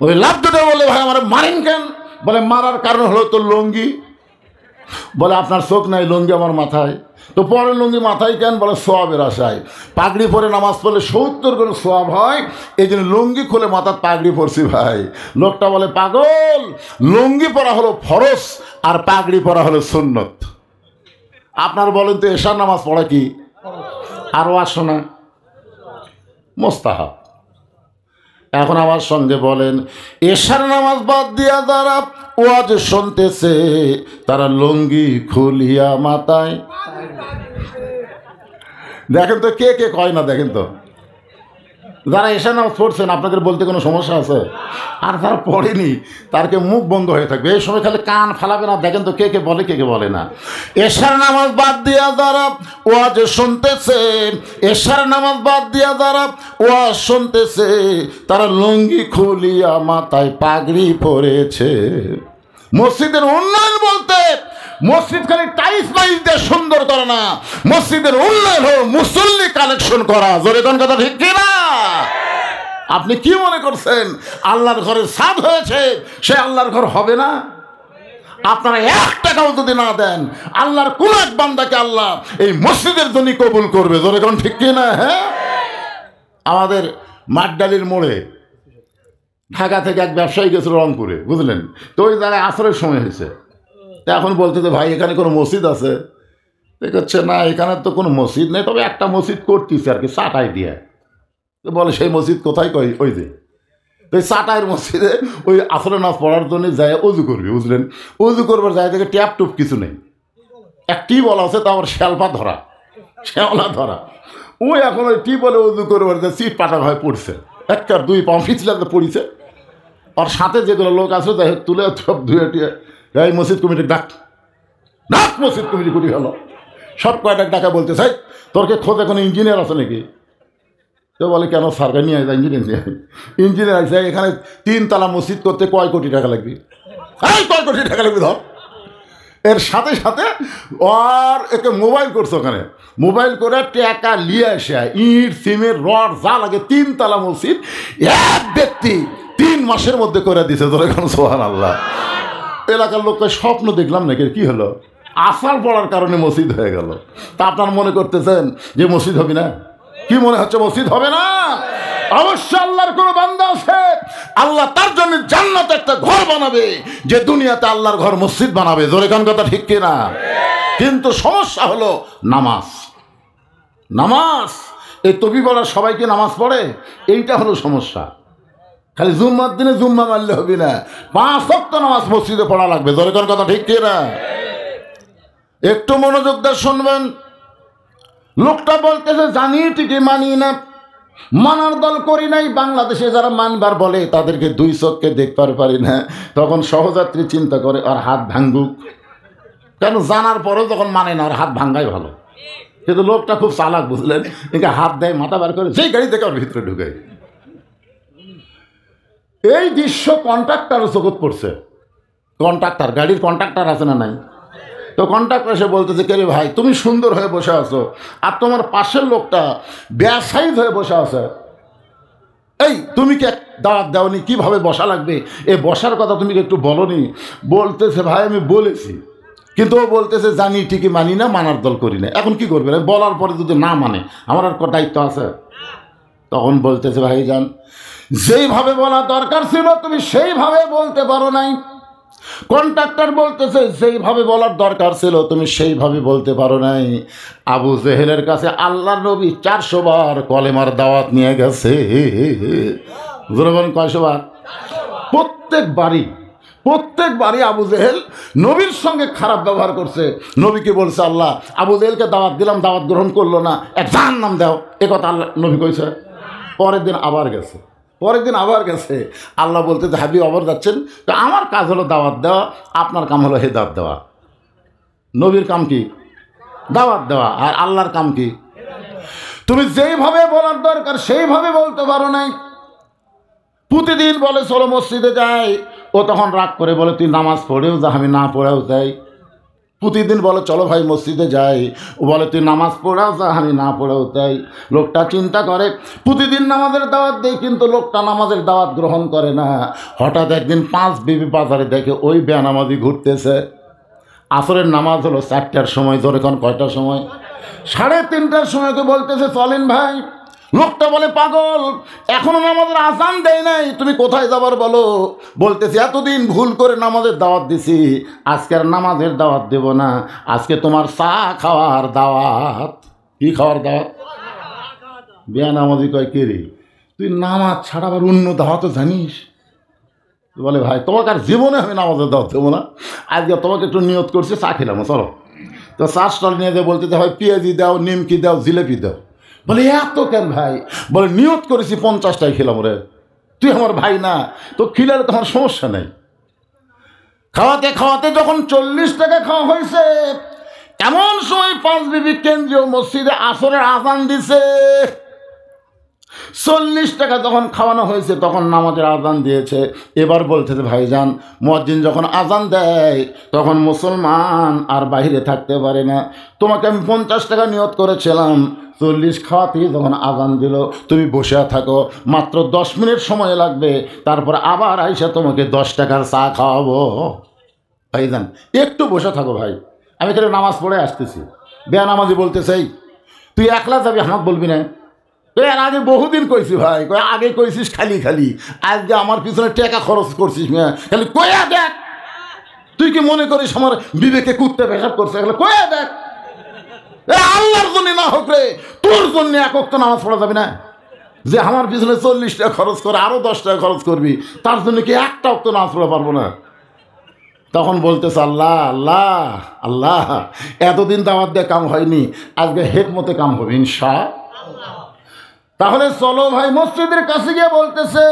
ওই লাভ দুটো বলে, ভাই আমার মারেন কেন? বলে মারার কারণ হলো তোর লুঙ্গি। বলে আপনার চোখ নাই, লুঙ্গি আমার মাথায়। তো পরে লুঙ্গি মাথায় কেন? বলে সওয়াবের আশায়। পাগড়ি পরে নামাজ পড়লে 70 গুণ সওয়াব হয়, এই জন্য লুঙ্গি খুলে মাথার পাগড়ি পরছি ভাই। লোকটা বলে পাগল, লুঙ্গি পরা হলো ফরজ আর পাগড়ি পরা হলো সুন্নত। আপনার বলেন তো এশার নামাজ পড়া কি? আর ওয়াজ শোনা মুস্তাহাব। এখন আমার সঙ্গে বলেন, এশার নামাজ বাদ দিয়া যারা ওয়াজ শুনতেছে তারা লুঙ্গি খুলিয়া মাথায়, দেখেন তো কে কে কয় না, দেখেন তো। যারা এশার নামাজ পড়ছেন আপনাদের বলতে কোনো সমস্যা আছে? আর যারা পড়েনি তারকে মুখ বন্ধ হয়ে থাকবে, এই সময় খালি কান ফালাবে না। দেখেন তো কে কে বলে, কে কে বলে না। এশার নামাজ বাদ দিয়া যারা ওয়াজ শুনতেছে, এশার নামাজ বাদ দিয়া যারা ওয়াজ শুনতেছে তারা লুঙ্গি খুলিয়া মাথায় পাগড়ি পরেছে। মসজিদের উন্নয়ন বলতে মসজিদ খালি টাইলস মাইলস দিয়ে সুন্দর করে না, মসজিদের উন্নয়ন হল মুসল্লি কালেকশন করা। জোরে কোন কথা ঠিক কিনা? আপনি কি মনে করছেন আল্লাহর ঘরের ছাদ হয়েছে সে আল্লাহর ঘর হবে না? আপনারা 1 টাকাও যদি না দেন, আল্লাহর কোন এক বান্দাকে আল্লাহ এই মসজিদের জন্য কবুল করবে। জোরে কোন ঠিক কিনা? হ্যাঁ, আমাদের মাঠডালির মোড়ে ঢাকা থেকে এক ব্যবসায়ী গেছিল রংপুরে, বুঝলেন তো। ওই জায়গায় আসরের সময় হয়েছে, এখন বলতে তো ভাই এখানে কোনো মসজিদ আছে? দেখছে না, এখানে তো কোনো মসজিদ নেই, তবে একটা মসজিদ করতেছে আর কি, চাটাই দিয়ে। তো বলে সেই মসজিদ কোথায়? কই ওই যে। তো এই চাটাইয়ের মসজিদে ওই আসরের নামাজ পড়ার জন্য যায় অজু করবে, বুঝলেন। অজু করবার যায় থেকে ট্যাপ টুপ কিছু নেই, এক টিউবওয়েল আছে, তো আমার শ্যালপা ধরা, শ্যাওলা ধরা। ওই এখন ওই টিউবওয়েলে অজু করবার যায় সিট পাটা হয়ে পড়ছে, 1-2 পা পিছলে পড়িছে। আর সাথে যেগুলো লোক আছে যাই তুলে সব ধুয়ে টুয়ে, এই মসজিদ কমিটি ডাক ডাক, মসজিদ কমিটি করি হলো সব কয়টা ডাকা বলতে চাই, তোর কে খোঁজ এখন ইঞ্জিনিয়ার আছে নাকি? তো বলে কেন সরকার নিয়ে আসে ইঞ্জিনিয়ার? ইঞ্জিনিয়ার আছে, এখানে 3 তলা মসজিদ করতে কয় কোটি টাকা লাগবে? কয় কোটি টাকা লাগবে ধর। এর সাথে সাথে আর একে মোবাইল করছে, ওখানে মোবাইল করে টাকা নিয়ে আসে ইট সিমেন্ট রড যা লাগে 3 তলা মসজিদ এক ব্যক্তি 3 মাসের মধ্যে করে দিছে। ধরে এখন সুবহানাল্লাহ। এলাকার লোককে স্বপ্ন দেখলাম নাকি, কি হলো? আসার পড়ার কারণে মসজিদ হয়ে গেল। তা আপনার মনে করতেছেন যে মসজিদ হবে না? কি মনে হচ্ছে মসজিদ হবে না? অবশ্যই আল্লাহর কোনো বান্দা আছে, আল্লাহ তার জন্য জান্নাতে একটা ঘর বানাবে, যে দুনিয়াতে আল্লাহর ঘর মসজিদ বানাবে। জোরে কোন কথা ঠিক কিনা? কিন্তু সমস্যা হলো নামাজ। নামাজ এই তবি বলা সবাইকে নামাজ পড়ে, এইটা হলো সমস্যা। খালি জুম্মার দিনে জুম্মা মারলে হবে না, 5 ওয়াক্ত নামাজ মসজিদে পড়া লাগবে। জোরে কোন কথা ঠিক কিনা? একটু মনোযোগ দিয়ে শুনবেন। লোকটা বলতেছে জানি ঠিকই মানি না, মানার দল করি নাই। বাংলাদেশে যারা মানবার বলে তাদেরকে 2 চোখকে দেখতে পারি না। তখন সহযাত্রী চিন্তা করে আর হাত ভাঙ্গুক, কেন জানার পরেও যখন মানে না, আর হাত ভাঙ্গাই ভালো। কিন্তু লোকটা খুব চালাক, বুঝলেন, একে হাত দেয়, মাথা বার করে যেই গাড়ি থেকে ওর ভিতরে ঢুকে। এই দৃশ্য কন্ট্রাক্টর জগৎ পড়ছে। কন্ট্রাক্টর, গাড়ির কন্ট্রাক্টর আছে না নাই? তো কন্ট্রাক্টর এসে বলতেছে, কে রে ভাই তুমি সুন্দর হয়ে বসে আছো আর তোমার পাশের লোকটা বেসাইজ হয়ে বসে আছে, এই তুমি কি দাওয়াত দাওনি, কীভাবে বসা লাগবে, এ বসার কথা তুমি কি একটু বলনি? বলতেছে ভাই আমি বলেছি, কিন্তু ও বলতেছে জানি ঠিকই মানি না, মানার দল করি না। এখন কি করবে, বলার পরে যদি না মানে আমার আর দায়িত্ব আছে? তখন বলতেছে ভাইজান যেইভাবে বলা দরকার ছিল তুমি সেইভাবে বলতে পারো নাই। কন্ট্রাক্টর বলতেছে যেইভাবে বলার দরকার ছিল তুমি সেইভাবে বলতে পারো নাই। আবু জেহেলের কাছে আল্লাহর নবী 400 বার কলেমার দাওয়াত নিয়ে গেছে। কয়শো বার? প্রত্যেকবারই আবু জেহেল নবীর সঙ্গে খারাপ ব্যবহার করছে। নবীকে বলছে আল্লাহ আবু জেহেলকে দাওয়াত দিলাম, দাওয়াত গ্রহণ করলো না, এক জাহান্নাম দাও, এ কথা আল্লাহ নবী কইছে। পরের দিন আবার গেছে, আল্লাহ বলতে যে হাবিব আবার যাচ্ছেন, তো আমার কাজ হলো দাওয়াত দেওয়া, আপনার কাম হলো হেদায়েত দেওয়া। নবীর কাম কি? দাওয়াত দেওয়া। আর আল্লাহর কাম কি? তুমি যেইভাবে বলার দরকার সেইভাবে বলতে পারো নাই। প্রতিদিন বলে চলো মসজিদে যাই, ও তখন রাগ করে বলে তুই নামাজ পড়েও যা, আমি না পড়েও যাই। প্রতিদিন বলে চলো ভাই মসজিদে যাই, ও বলে তুই নামাজ পড়াও যা, আমি না পড়েও তাই। লোকটা চিন্তা করে প্রতিদিন নামাজের দাওয়াত দেয়, কিন্তু লোকটা নামাজের দাওয়াত গ্রহণ করে না। হঠাৎ একদিন 5 বিবি বাজারে দেখে ওই বেনামাজি ঘুরতেছে। আসরের নামাজ হলো 4টার সময়, ধরে এখন কয়টার সময়? 3:30টার সময়কে বলতেছে চলেন ভাই। লোকটা বলে পাগল, এখনো নামাজের আজান দেয় নাই, তুমি কোথায় যাবার বলো? বলতেছে এতদিন ভুল করে নামাজের দাওয়াত দিছি, আজকে আর নামাজের দাওয়াত দেব না, আজকে তোমার চা খাওয়ার দাওয়াত। কি খাওয়ার দাওয়াত? বেনামাজি কয় কে রে, তুই নামাজ ছাড়া আবার অন্য দাওয়াতও জানিস? বলে ভাই তোমাকে আর জীবনে আমি নামাজের দাওয়াত দেবো না, আজকে তোমাকে একটু নিয়ত করছি, চা খেলাম, চলো। তো চা স্টল নিয়ে যায়, বলতেছে হয় পেঁয়াজি দাও, নিমকি দাও, জিলেপি দাও। বলে এত কেন ভাই? বলে নিয়ত করেছি 50টাই খেলাম রে, তুই আমার ভাই না, তো খিলালে তোমার সমস্যা নেই। খাওয়াতে খাওয়াতে যখন 40 টাকা খাওয়া হয়েছে, এমন সময় 5 বিবি কেন্দ্রীয় মসজিদে আসরের আজান দিছে। 40 টাকা যখন খাওয়ানো হয়েছে তখন নামাজের আজান দিয়েছে। এবার বলতেছে ভাইজান মুয়াজ্জিন যখন আজান দেয় তখন মুসলমান আর বাইরে থাকতে পারে না, তোমাকে আমি 50 টাকা নিয়ত করেছিলাম, 40 খাওয়াতেই যখন আজান দিল তুমি বসে থাকো, মাত্র 10 মিনিট সময় লাগবে, তারপর আবার আইসা তোমাকে 10 টাকার চা খাওয়াবো। ভাইজান একটু বসে থাকো ভাই, আমি তাহলে নামাজ পড়ে আসতেছি। বেনামাজি বলতেছে তুই একলা যাবি, আমাকে বলবি না? এর আগে বহুদিন কইছি ভাই, আগে কইছিস খালি খালি, আজকে আমার পিছনে টাকা খরচ করছিস না, খালি কয়া দেখ। তুই কি মনে করিস আমার বিবেকে কুত্তে পেশাব করছে? কয়া দেখ, আল্লাহর জন্য না হোক রে, তোর জন্য একক তো নামাজ পড়া যাবে না? যে আমার পিছনে 40 টাকা খরচ করে আরো 10 টাকা খরচ করবি, তার জন্য কি একটা অক্ত নামাজ পড়া পারবো না? তখন বলতেছে আল্লাহ আল্লাহ আল্লাহ, এতদিন দাওয়াত দিয়ে কাম হয়নি, আজকে হেকমতে কাম হবে ইনশাআল্লাহ। তাহলে চলো ভাই মসজিদের কাছে গিয়ে বলতেছে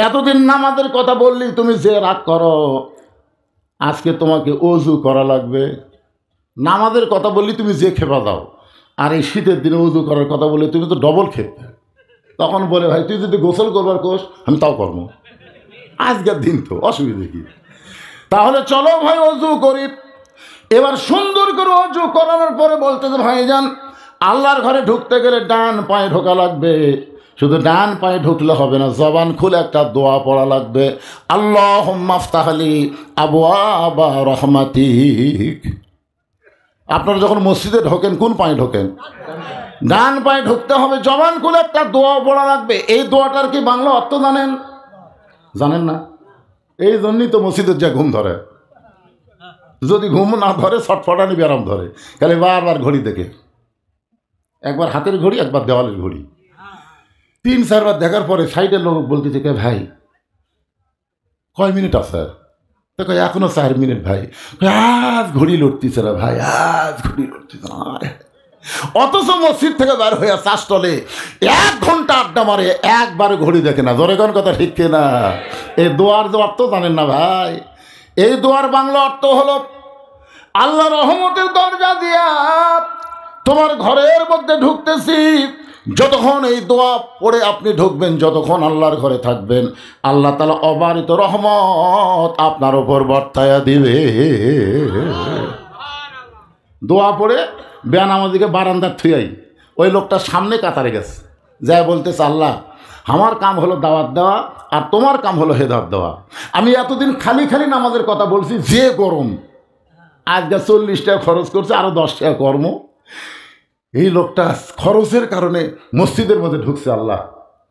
এতদিন নামাজের কথা বললি তুমি যে রাগ করো, আজকে তোমাকে ওযু করা লাগবে। নামাজের কথা বললি তুমি যে খেপা দাও, আর এই শীতের দিনে ওযু করার কথা বললে তুমি তো ডবল খেপবে। তখন বলে ভাই তুই যদি গোসল করবার কোস আমি তাও করবো, আজকের দিন তো অসুবিধা কি? তাহলে চলো ভাই ওযু করি। এবার সুন্দর করে ওযু করানোর পরে বলতেছে ভাইজান আল্লাহর ঘরে ঢুকতে গেলে ডান পায়ে ঢোকা লাগবে। শুধু ডান পায়ে ঢুকলে হবে না, জবান খুলে একটা দোয়া পড়া লাগবে, আল্লাহুম্মা আফতাহ লি আবওয়াবা রাহমাতিক। আপনারা যখন মসজিদে ঢোকেন কোন পায়ে ঢোকেন? ডান পায়ে ঢুকতে হবে, জবান খুলে একটা দোয়া পড়া লাগবে। এই দোয়াটার কি বাংলা অর্থ জানেন? জানেন না? এই জন্যই তো মসজিদের যা ঘুম ধরে, যদি ঘুম না ধরে ছটফটানি ব্যারাম ধরে, খালি বারবার ঘড়ি দেখে, একবার হাতের ঘড়ি একবার দেওয়ালের ঘড়ি, 3-4 বার দেখার পরে সাইডের লোক বলতেছে কে ভাই কয় মিনিট আছে? দেখো এখনো 4 মিনিট ভাই, আজ ঘড়ি লড়তেছে না ভাই, আজ ঘড়ি লড়তেছে না। অথচ মসজিদ থেকে বার হয়ে চা স্টলে 1 ঘন্টা আড্ডা মারে, একবার ঘড়ি দেখে না। জোরে কোন কথা ঠিক না? এই দোয়ার যে অর্থ জানেন না ভাই? এই দোয়ার বাংলা অর্থ হলো আল্লাহ রহমতের দরজা দিয়া তোমার ঘরের মধ্যে ঢুকতেছি, যতক্ষণ এই দোয়া পড়ে আপনি ঢুকবেন, যতক্ষণ আল্লাহর ঘরে থাকবেন, আল্লাহ তাআলা অবারিত রহমত আপনার উপর বর্তায়া দিবে। দোয়া পড়ে বেনামাজিকে বারান্দার থুয়াই ওই লোকটা সামনে কাতারে গেছে, যাই বলতেছে আল্লাহ আমার কাম হলো দাওয়াত দেওয়া আর তোমার কাম হলো হেদায়েত দেওয়া। আমি এতদিন খালি খালি নামাজের কথা বলছি, যে গরম আজকে 40 টাকা খরচ করছে, আরও 10 টাকা কর্ম। এই লোকটা খরচের কারণে মসজিদের মধ্যে ঢুকছে। আল্লাহ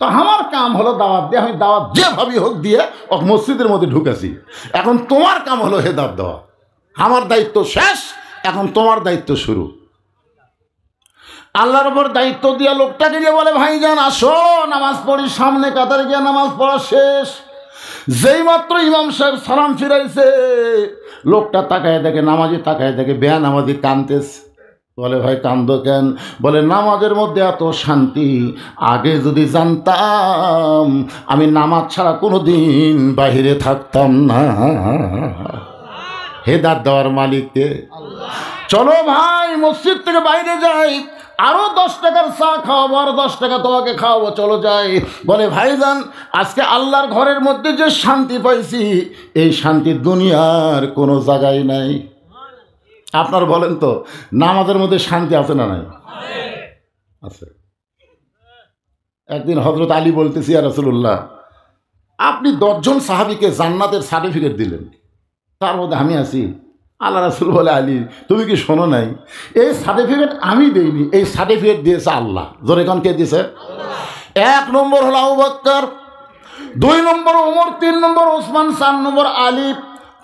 তো আমার কাম হলো দাওয়াত দিয়ে, আমি দাওয়াত যেভাবেই হোক দিয়ে ও মসজিদের মধ্যে ঢুকেছি। এখন তোমার কাম হলো হেদায়েত দেওয়া, আমার দায়িত্ব শেষ, এখন তোমার দায়িত্ব শুরু। আল্লাহর উপর দায়িত্ব দিয়া লোকটাকে গিয়ে বলে ভাইজান আসো নামাজ পড়ি, সামনে কাতারে গিয়ে নামাজ পড়া শেষ। যেই মাত্র ইমাম সাহেব সালাম ফিরাইছে, লোকটা তাকায় দেখে, নামাজি তাকায় দেখে বেনামাজি কাঁদতেছে। বলে ভাই কান্দো কেন? বলে নামাজের মধ্যে এত শান্তি, আগে যদি জানতাম আমি নামাজ ছাড়া কোনো দিন বাহিরে থাকতাম না। হেদায়েত দেওয়ার মালিককে। চলো ভাই মসজিদ থেকে বাইরে যাই, আরো 10 টাকার চা খাওয়াবো, আরো 10 টাকা তোমাকে খাওয়াবো, চলো যাই। বলে ভাইজান আজকে আল্লাহর ঘরের মধ্যে যে শান্তি পাইছি, এই শান্তি দুনিয়ার কোনো জায়গায় নাই। আপনার বলেন তো নামাজের মধ্যে শান্তি আছে না নাই? আছে। একদিন হযরত আলী বলতেছি ইয়া রাসূলুল্লাহ আপনি 10 জন সাহাবীকে জান্নাতের সার্টিফিকেট দিলেন, তার মধ্যে আমি আছি। আল্লাহ রাসূল বলে আলী তুমি কি শোনো নাই? এই সার্টিফিকেট আমি দেইনি, এই সার্টিফিকেট দিয়েছে আল্লাহ। জোরে কোন কে দিয়েছে? 1 নম্বর হলো আবু বকর, 2 নম্বর ওমর, 3 নম্বর ওসমান, 4 নম্বর আলী,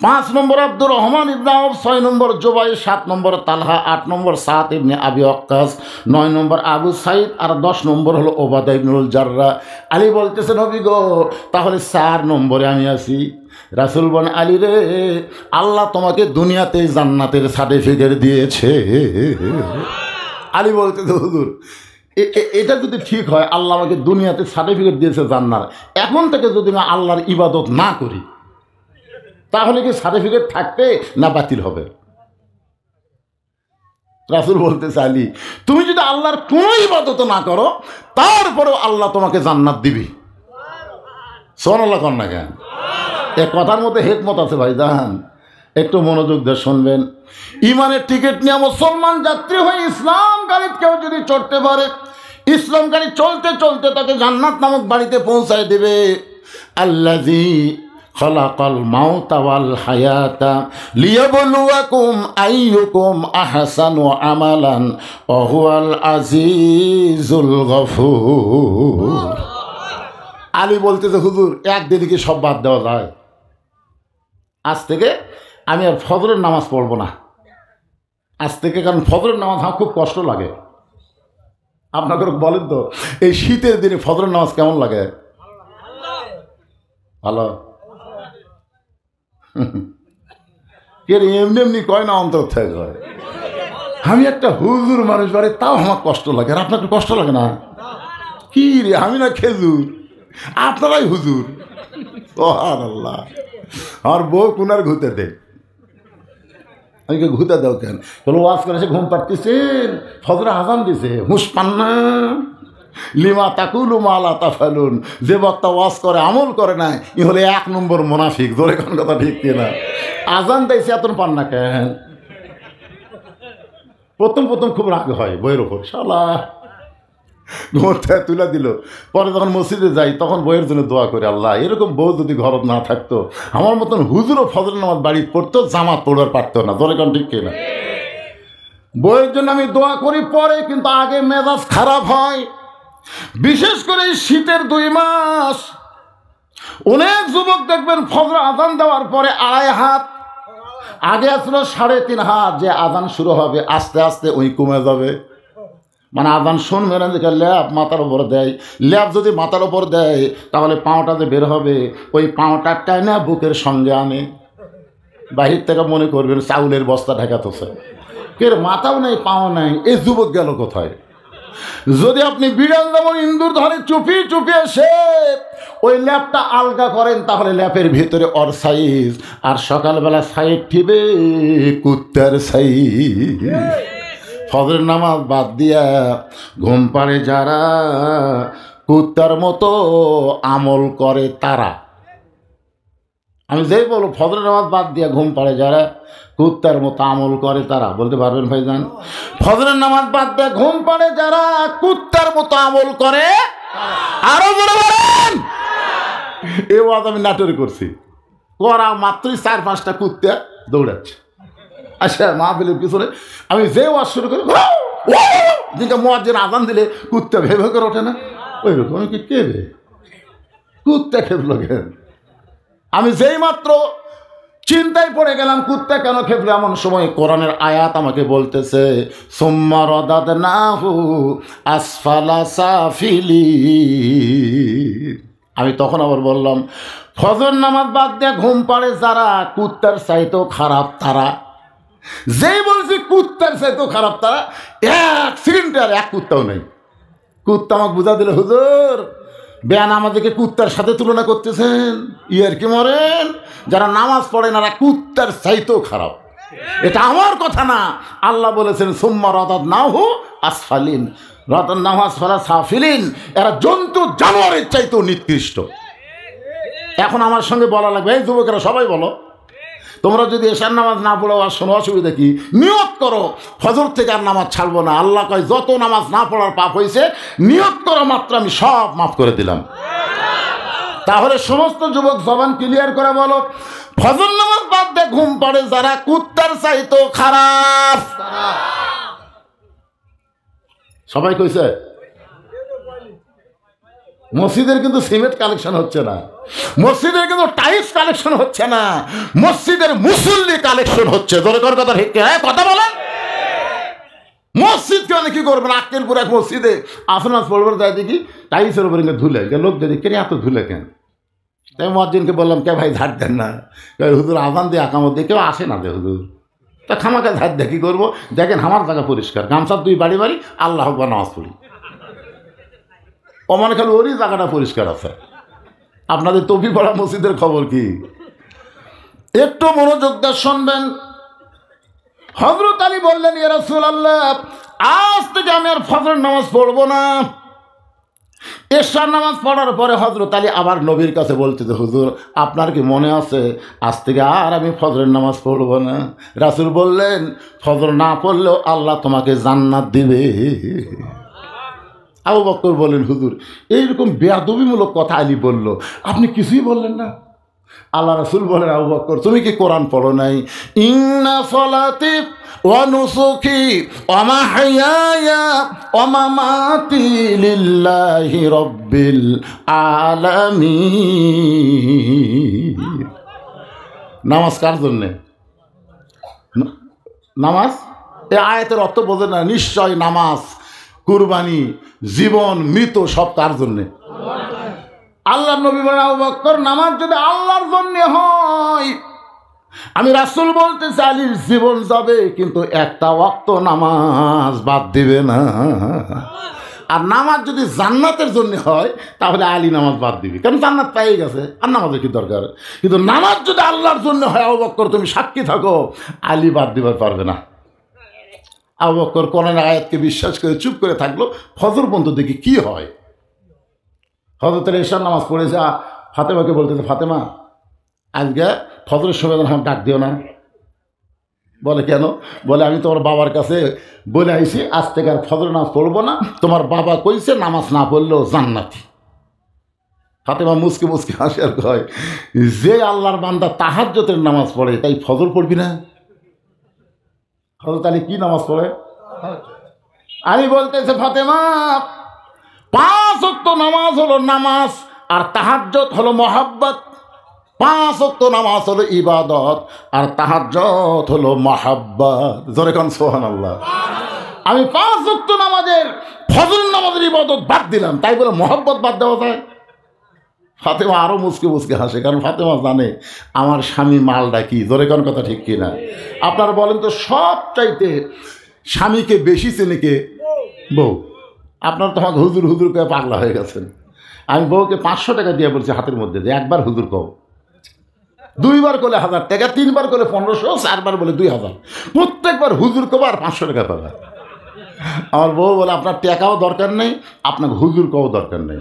5 নম্বর আব্দুর রহমান ইবনে আউফ, 6 নম্বর জুবাই, 7 নম্বর তালহা, 8 নম্বর সাদ ইবনে আবি ওয়াক্কাস, 9 নম্বর আবু সাইদ, আর 10 নম্বর হলো ওবাদা ইবনুল জাররা। আলী বলতেছে নবী গো তাহলে 4 নম্বরে আমি আছি। রাসূল বলেন আলী রে আল্লাহ তোমাকে দুনিয়াতে জান্নাতের সার্টিফিকেট দিয়েছে। আলী বলতেছে হুজুর এটা যদি ঠিক হয়, আল্লাহ আমাকে দুনিয়াতে সার্টিফিকেট দিয়েছে জান্নাত, এখন থেকে যদি আমি আল্লাহর ইবাদত না করি তাহলে কি সার্টিফিকেট থাকবে না বাতিল হবে? রাসূল বলতেছে আলী তুমি যদি আল্লাহর কোনো ইবাদত না করো তারপরেও আল্লাহ তোমাকে জান্নাত দিবি। সুবহানাল্লাহ কন না কেন? এ কথার মধ্যে হিকমত আছে ভাইজান, একটু মনোযোগ দিয়ে শুনবেন। ইমানের টিকিট নিয়ে মুসলমান যাত্রী হয়ে ইসলাম গাড়িতে কেউ যদি চড়তে পারে, ইসলাম গাড়ি চলতে চলতে তাকে জান্নাত নামক বাড়িতে পৌঁছায় দেবে। আল্লাযী খালাকাল মাউতা ওয়াল হায়াতা লিয়াবলুয়াকুম আইয়ুকুম আহসানু আমালান ওয়া হুয়াল আজিজুল গফুর। আলী বলতেছে হুজুর একদিনে কি সব বাদ দেওয়া যায়? আজ থেকে আমি আর ফজরের নামাজ পড়বো না আজ থেকে, কারণ ফজরের নামাজ আমার খুব কষ্ট লাগে। আপনাদের বলেন তো এই শীতের দিনে ফজরের নামাজ কেমন লাগে? ভালো। এমনি এমনি কয় না, অন্তর থেকে হয়। আমি একটা হুজুর মানুষ বাড়ি, তাও আমার কষ্ট লাগে। আর আপনার কষ্ট লাগে না? কি রে আমি না খেজুর, আপনারাই হুজুর। সুবহানাল্লাহ। আর বউ কুনার ঘুতে দে, আমি ঘুতে দাও কেন? বলো ওয়াজ করে সে ঘুম পাড়তেছেন, ফজরে আজান দিছে, হুঁশ পান না? লিমা তাকুলু মা লা তাফালুন। যে বক্তা ওয়াজ করে আমল করে না ই হলে 1 নম্বর মুনাফিক। জোরে কোন কথা ঠিক কিনা? আজান দিয়েছে এত পান না কেন? প্রথম খুব রাগ হয় বইয়ের ওপর, শালা ঘুমটা তুলে দিল। পরে যখন মসজিদে যাই তখন বইয়ের জন্য দোয়া করে আল্লাহ এরকম বউ যদি ঘর না থাকতো, আমার মতন হুজুরও ফজর নামাজ বাড়ি পড়তো, জামাত পড়বার পারতো না। জোরে কোন ঠিক কিনা? বইয়ের জন্য আমি দোয়া করি পরে, কিন্তু আগে মেজাজ খারাপ হয়। বিশেষ করে শীতের 2 মাস অনেক যুবক দেখবেন ফজর আজান দেওয়ার পরে 2.5 হাত, আগে আসলো 3.5 হাত, যে আজান শুরু হবে আস্তে আস্তে ওই কমে যাবে। মানে আজান শুনবে না, যে ল্যাব মাথার উপর দেয়, ল্যাব যদি মাথার উপর দেয় তাহলে পাওটা যে বের হবে ওই পাওটা টাইনা বুকের সঙ্গে আনে। বাহির থেকে মনে করবেন চাউলের বস্তা ঢাকাতেছে, এর মাথাও নেই পাও নাই, এই যুবক গেল কোথায়? যদি আপনি বিড়াল যেমন ইন্দুর ধরে চুপিয়ে চুপিয়ে এসে ওই ল্যাপটা আলগা করেন, তাহলে ল্যাপের ভিতরে ওর সাইজ, আর সকালবেলা সাইড ঠিবে কুত্তার সাইজ। ফজরের নামাজ বাদ দিয়া ঘুম পাড়ে যারা, কুত্তার মতো আমল করে তারা। আমি যেই বলবো ফজরের নামাজ বাদ দিয়া ঘুম পাড়ে যারা, কুত্তার মতো আমল করে তারা, বলতে পারবেন ভাইজান? ফজরের নামাজ বাদ দিয়া ঘুম পাড়ে যারা, কুত্তার মতো আমল করে, আরো বলে বলেন। এই ওয়াজ আমি নাটোরে করছি, করা মাত্রই 4-5টা কুত্তা দৌড়াচ্ছে। আচ্ছা মাহফিলের পিছনে আমি যে ওয়াজ শুরু করি, যেটা মুয়াজ্জিন আযান দিলে কুত্তা ভেবে করে ওঠে না, ওই রকম। আমি কে রে কুত্তা খেপলো কেন? আমি যেই মাত্র চিন্তায় পড়ে গেলাম কুত্তা কেন খেপলো, এমন সময় কোরআনের আয়াত আমাকে বলতেছে সুম্মা রাদাদনাহু আসফালা সাফিলিন। আমি তখন আবার বললাম ফজর নামাজ বাদ দিয়ে ঘুম পাড়ে যারা, কুত্তার চাইতেও খারাপ তারা। যেই বলছি কুত্তার চাইতেও খারাপ তারা, এক সেকেন্ডে আর এক কুত্তাও নেই। কুত্তা আমাকে বুঝা দিলে, হুজুর বেয়ান আমাদেরকে কুত্তার সাথে তুলনা করতেছেন, ইয়ার কি মরেন? যারা নামাজ পড়ে না কুত্তার চাইতেও খারাপ। এটা আমার কথা না, আল্লাহ বলেছেন সুম্মা রাদাদনাহু আসফালিন, রাদাদনাহু আসফালা সাফিলিন। এরা জন্তু জানোয়ারের চাইতেও নিকৃষ্ট। এখন আমার সঙ্গে বলা লাগবে, এই যুবকেরা সবাই বলো, তোমরা যদি এশার নামাজ না পড়ো আর শোনো, অসুবিধা কি? নিয়ত করো ফজর থেকে আর নামাজ ছাড়বো না। আল্লাহ কয় যত নামাজ না পড়ার পাপ হয়েছে নিয়ত করা মাত্র আমি সব মাফ করে দিলাম। তাহলে সমস্ত যুবক জবান ক্লিয়ার করে বলো, ফজর নামাজ বাদ দিয়ে ঘুম পড়ে যারা, কুত্তার চাইতেও খারাপ। সবাই কইছে? মসজিদের কিন্তু সিমেন্ট কালেকশন হচ্ছে না, মসজিদের কিন্তু টাইলস কালেকশন হচ্ছে না, মসজিদের মুসল্লি কালেকশন হচ্ছে। ধরে কর কথা ঠিক, হ্যাঁ কথা বলেন। মসজিদ কেন কি করবেন? আক্কেলপুর এক মসজিদে আসনাজ পড়বার যায় দেখি টাইলসের উপরে ধুলে, লোক দেখি কেন এত ধুলে কেন? তাই মুয়াজ্জিনকে বললাম, কে ভাই ঝাড় দেন না? হুজুর আজান দিয়ে আকামত দিয়ে কেউ আসে না, হুজুর তা খামাকে ঝাড় দিয়ে কী করবো? দেখেন আমার জায়গা পরিষ্কার, গামছার 2 বাড়ি বাড়ি আল্লাহ আকবার নামাজ পড়ি, অমান খালি ওরই জায়গাটা পরিষ্কার আছে। আপনাদের তফি পড়া মসজিদের খবর কি? একটু মনোযোগ দিয়ে শুনবেন। হযরত আলী বললেন, ইয়া রাসূলুল্লাহ, আজ থেকে আমি আর ফজর নামাজ পড়বো না। এশার নামাজ পড়ার পরে হযরত আলী আবার নবীর কাছে বলতে, হুজুর আপনার কি মনে আছে আজ থেকে আর আমি ফজরের নামাজ পড়বো না? রাসূল বললেন, ফজর না পড়লেও আল্লাহ তোমাকে জান্নাত দিবে। আবু বকর বলেন, হুজুর এইরকম বেয়াদবিমূলক কথা আলী বলল, আপনি কিছুই বললেন না। আল্লাহ রাসূল বলেন, আবু বকর তুমি কি কোরআন পড়ো নাই? ইন্না সলাতি ওয়া নুসুকি ওয়া মাহইয়ায়া ওয়া মামাতি লিল্লাহি রাব্বিল আলামিন। নামাজ কার জন্যে? নামাজ এই আয়াতের অর্থ বোঝে না। নিশ্চয় নামাজ, কুরবানি, জীবন, মৃত সব কার জন্যে? আল্লাহ নবী বলেন, আবু বকর নামাজ যদি আল্লাহর জন্য হয়, আমি রাসূল বলতেছি আলীর জীবন যাবে কিন্তু একটা ওয়াক্ত নামাজ বাদ দিবে না। আর নামাজ যদি জান্নাতের জন্য হয় তাহলে আলী নামাজ বাদ দিবে, কারণ জান্নাত পেয়ে গেছে, আর নামাজের কি দরকার? কিন্তু নামাজ যদি আল্লাহর জন্য হয়, আবু বকর তুমি সাক্ষী থাকো, আলী বাদ দিবার পারবে না। আবু বকর কোরআনের আয়াতকে বিশ্বাস করে চুপ করে থাকলো। ফজর পর্যন্ত দেখি কি হয়। হযরত এশার নামাজ পড়েছে, ফাতেমাকে বলতেছে, ফাতেমা আজকে ফজরের সময় আমার ডাক দিও না। বলে কেন? বলে আমি তোমার বাবার কাছে বলে আইছি আজ থেকে আর ফজর নামাজ পড়বো না, তোমার বাবা কইছে নামাজ না পড়লেও জান্নাতি। ফাতেমা মুসকে মুসকে হাসি আর কয়, যে আল্লাহর বান্দা তাহাজ্জুদের নামাজ পড়ে তাই ফজর পড়বি না? হযরত আলী কি নামাজ পড়ে? আলী বলতেছে, ফাতেমা 5 ওয়াক্ত নামাজ হলো নামাজ, আর তাহাজ্জুদ হলো মহাব্বত। 5 ওয়াক্ত নামাজ হলো ইবাদত, আর তাহাজ্জুদ হলো মহাব্বত। জোরে কোন সুবহানাল্লাহ। আমি 5 ওয়াক্ত নামাজের, ফজর নামাজের ইবাদত বাদ দিলাম, তাই বলে মহাব্বত বাদ দেওয়া যায়? ফাতেমা আরও মুসকে মুসকে হাসে, কারণ ফাতেমা জানে আমার স্বামী মালটা কি। জোরে কোন কথা ঠিক কিনা? আপনারা বলেন তো, সব চাইতে স্বামীকে বেশি চেনে কে? বউ। আপনারা তো আমাকে হুজুর হুজুর করে পাগলা হয়ে গেছেন। আমি বউকে 500 টাকা দিয়ে বলছি হাতের মধ্যে যে একবার হুজুর কও, 2 বার করলে 1000 টাকা, 3 বার করলে 1500, 4 বার বলে 2000, প্রত্যেকবার হুজুর কও আর 500 টাকা পাবে। আমার বউ বলে আপনার টাকাও দরকার নেই, আপনাকে হুজুর কও দরকার নেই।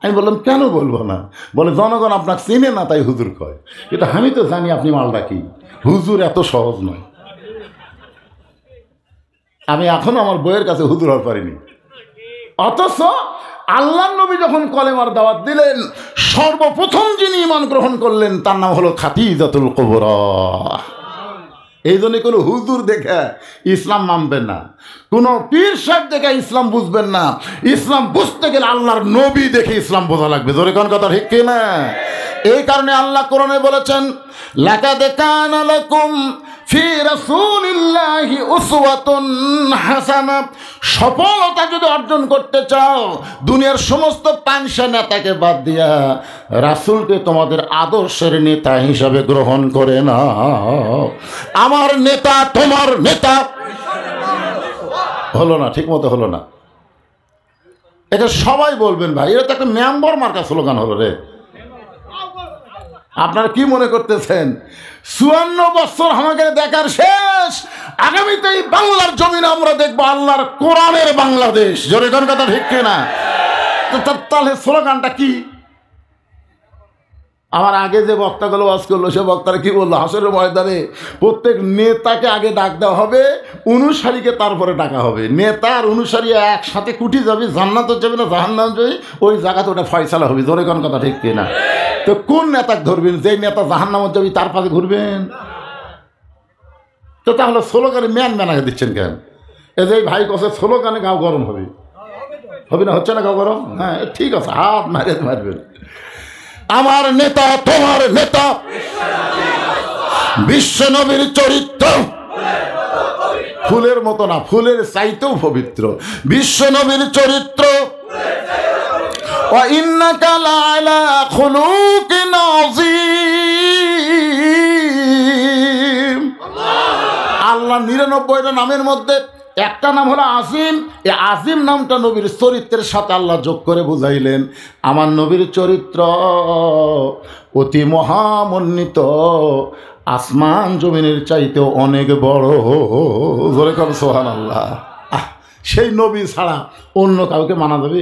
আমি বললাম কেন বলবো না? বলে জনগণ আপনাকে চেনে না তাই হুজুর কয়। এটা আমি তো জানি আপনি মালটা কি, হুজুর এত সহজ নয়। আমি এখনো আমার বইয়ের কাছে হুজুর হতে পারিনি। অথচ আল্লাহর নবী যখন কলেমার দাওয়াত দিলেন, সর্বপ্রথম যিনি ঈমান গ্রহণ করলেন তার নাম হলো খাদিজাতুল কুবরা। এই জন্য কোনো হুজুর দেখে ইসলাম মানবেন না, কোনো পীর সাহেব দেখে ইসলাম বুঝবেন না। ইসলাম বুঝতে গেলে আল্লাহর নবী দেখে ইসলাম বোঝা লাগবে। জোরে কোন কথা ঠিক কিনা? এই কারণে আল্লাহ কোরআনে বলেছেন, লাকাদ কানা লাকুম ফি রাসূলিল্লাহি উসওয়াতুন হাসানাহ। সফলতা যদি অর্জন করতে চাও, দুনিয়ার সমস্ত পাঁচশা নেতাকে বাদ দিয়া রাসূলকে তোমাদের আদর্শের নেতা হিসাবে গ্রহণ করে নাও। আমার নেতা তোমার নেতা হলো না, ঠিক মতো হলো না। এটা সবাই বলবেন ভাই, এটা তো একটা মেম্বার মার্কা স্লোগান হলো রে। আপনারা কি মনে করতেছেন 54 বছর আমাকে দেখার শেষ, আগামীতে এই বাংলার জমিনে আমরা দেখবো আল্লাহর কোরআনের বাংলাদেশ। জোরে কোন কথা ঠিক কিনা? তাহলে স্লোগানটা কি? আমার আগে যে বক্তাগুলো ওয়াজ করলো সে বক্তারা কি বললো, হাসরের ময়দানে প্রত্যেক নেতাকে আগে ডাক দেওয়া হবে, অনুসারীকে তারপরে ডাকা হবে। নেতা আর অনুসারী একসাথে কুটি যাবে, জান্নাত যাবে না জাহান্নাম যাবে, ওই জায়গাতে ওটা ফয়সালা হবে। জোরে কোন কথা ঠিক কিনা? তো কোন নেতাকে ধরবেন? যেই নেতা জাহান্নামে যাবে তার পাশে ঘুরবেন? তো তাহলে স্লোগানে ম্যানাকে দিচ্ছেন কেন? এই যে ভাই কছে স্লোগানে গাও গরম হবে, হবে না? হচ্ছে না গাও গরম? হ্যাঁ ঠিক আছে, হাত মারবেন। আমার নেতা তোমার নেতা, বিশ্ব নবীর চরিত্র ফুলের মতো না, ফুলের চাইতেও পবিত্র। বিশ্ব নবীর চরিত্র, ওয়া ইন্নাকা লাআলা খুলুকিন আযীম। আল্লাহ 99টা নামের মধ্যে একটা নাম হলো আজিম। এই আজিম নামটা নবীর চরিত্রের সাথে আল্লাহ যোগ করে বুঝাইলেন, আমার নবীর চরিত্র অতি মহামন্বিত, আসমান জমিনের চাইতেও অনেক বড়। জোরে কর সুবহানাল্লাহ। সেই নবী ছাড়া অন্য কাউকে মানা যাবে?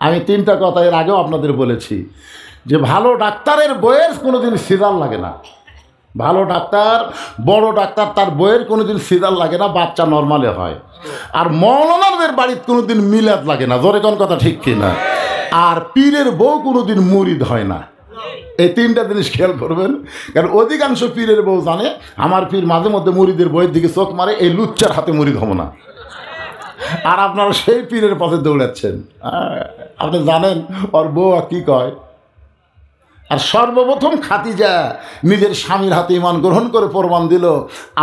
আমি 3টা কথা এর আগেও আপনাদের বলেছি যে ভালো ডাক্তারের বয়স কোনোদিন সিজার লাগে না। ভালো ডাক্তার, বড় ডাক্তার, তার বইয়ের কোনোদিন সিজার লাগে না, বাচ্চা নর্মালে হয়। আর মৌলানাদের বাড়িতে কোনোদিন মিলাদ লাগে না। জোরে কোন কথা ঠিক কিনা? আর পীরের বউ কোনোদিন মুরিদ হয় না। এই 3টা জিনিস খেয়াল করবেন, কারণ অধিকাংশ পীরের বউ জানে আমার পীর মাঝে মধ্যে মুরিদের বইয়ের দিকে চোখ মারে, এই লুচ্চার হাতে মুরিদ হবো না। আর আপনারা সেই পীরের পথে দৌড়াচ্ছেন। আপনি জানেন ওর বউ কি কয়? আর সর্বপ্রথম খাদিজা নিজের স্বামীর হাতে ঈমান গ্রহণ করে প্রমাণ দিল,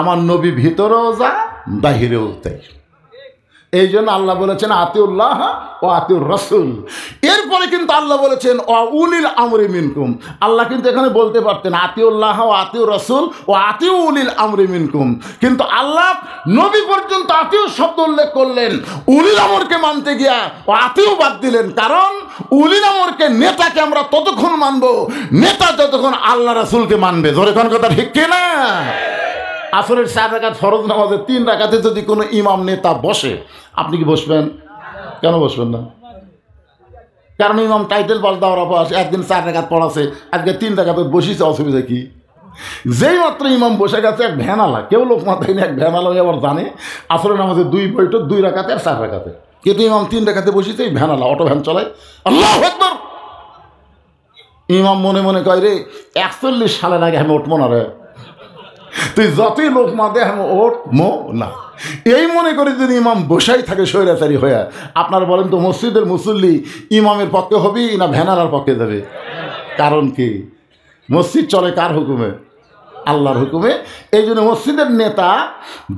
আমার নবী ভিতরেও যা বাহিরেও তাই। এই জন্য আল্লাহ বলেছেন আতিউল্লাহ ও আতিউর রাসূল। এরপরে কিন্তু আল্লাহ বলেছেন ও উলিল আমরি মিনকুম। আল্লাহ কিন্তু এখানে বলতে পারতেন আতিউল্লাহ ও আতিউর রাসূল ও আতিউ উলিল আমরি মিনকুম, কিন্তু আল্লাহ নবী পর্যন্ত আতিউ শব্দ উল্লেখ করলেন, উলিল আমরকে মানতে গিয়া ও আতিউ বাদ দিলেন। কারণ উলিল আমরকে, নেতাকে আমরা ততক্ষণ মানব নেতা যতক্ষণ আল্লাহ রাসূলকে মানবে। জোরে কোন কথা ঠিক কিনা? আসরের 4 রাকাত ফরজ নামাজের 3 রাকাতে যদি কোনো ইমাম নেতা বসে, আপনি কি বসবেন? কেন বসবেন না? কারণ ইমাম টাইটেল পাল্টা দেওয়ার অভ্যাস, একদিন 4 রাকাত পড়াছে, আজকে 3 রাকাতে বসিছে, অসুবিধা কি? যেই মাত্র ইমাম বসে গেছে এক ভ্যানালা, কেউ লোক মাথায় নিয়ে এক ভ্যানালা আবার জানে আসরের নামাজে 2 বৈঠক, 2 রাকাতে আর 4 রাকাতে, কিন্তু ইমাম 3 রাকাতে বসিছে। এই ভ্যানালা অটো ভ্যান চলায়, আল্লাহু আকবার। ইমাম মনে মনে কয় রে 41 সালের আগে আমি উঠবো না রে, তুই যতই লোক মাদে আমি ওট মো না। এই মনে করে যদি ইমাম বসাই থাকে স্বৈরাচারী হয়ে, আপনারা বলেন তো মসজিদের মুসল্লি ইমামের পক্ষে হবি না ভ্যানালার পক্ষে যাবে? কারণ কি? মসজিদ চলে কার হুকুমে? আল্লাহর হুকুমে। এই জন্য মসজিদের নেতা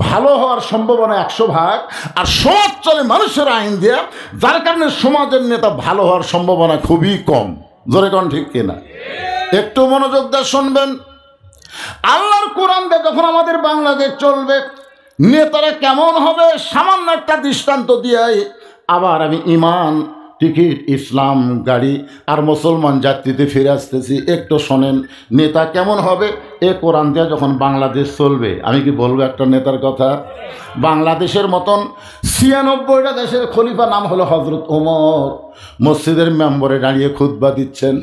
ভালো হওয়ার সম্ভাবনা 100 ভাগ, আর সমাজ চলে মানুষের আইন দিয়ে, যার কারণে সমাজের নেতা ভালো হওয়ার সম্ভাবনা খুবই কম। জোরে কোন ঠিক কিনা? একটু মনোযোগ দিয়ে শুনবেন। আল্লাহর কোরআন দিয়ে যখন আমাদের বাংলাদেশ চলবে, নেতারা কেমন হবে সামান্য একটা দৃষ্টান্ত দিয়ে আবার আমি ঈমান টিকিট, ইসলাম, গাড়ি আর মুসলমান যাত্রীতে ফিরে আসতেছি। একটু শোনেন, নেতা কেমন হবে? এ কোরআন দিয়ে যখন বাংলাদেশ চলবে, আমি কি বলবো একটা নেতার কথা? বাংলাদেশের মতন ৯৬টা দেশের খলিফা নাম হলো হজরত ওমর। মসজিদের মেম্বরে দাঁড়িয়ে খুতবা দিচ্ছেন,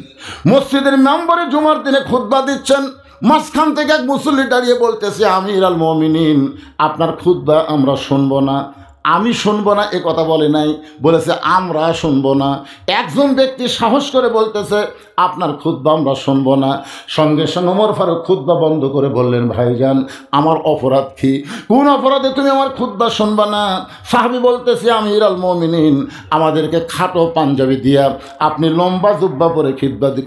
মসজিদের মেম্বরে জুমার দিনে খুতবা দিচ্ছেন। মাঝখান থেকে এক মুসল্লি দাঁড়িয়ে বলতেছে, আমির আল মুমিনিন, আপনার খুতবা আমরা শুনবো না। আমি শুনবো না এ কথা বলে নাই, বলেছে আমরা শুনবো না। একজন ব্যক্তি সাহস করে বলতেছে, আপনার খুতবা আমরা শুনবো না। সঙ্গে সঙ্গে ওমর ফারুক খুতবা বন্ধ করে বললেন, ভাইজান আমার অপরাধ কি? কোন অপরাধে তুমি আমার খুতবা শুনবা না? সাহাবী বলতেছে, আমির আল মুমিনিন, আমাদেরকে খাটো পাঞ্জাবি দিয়া আপনি লম্বা জুব্বা পরে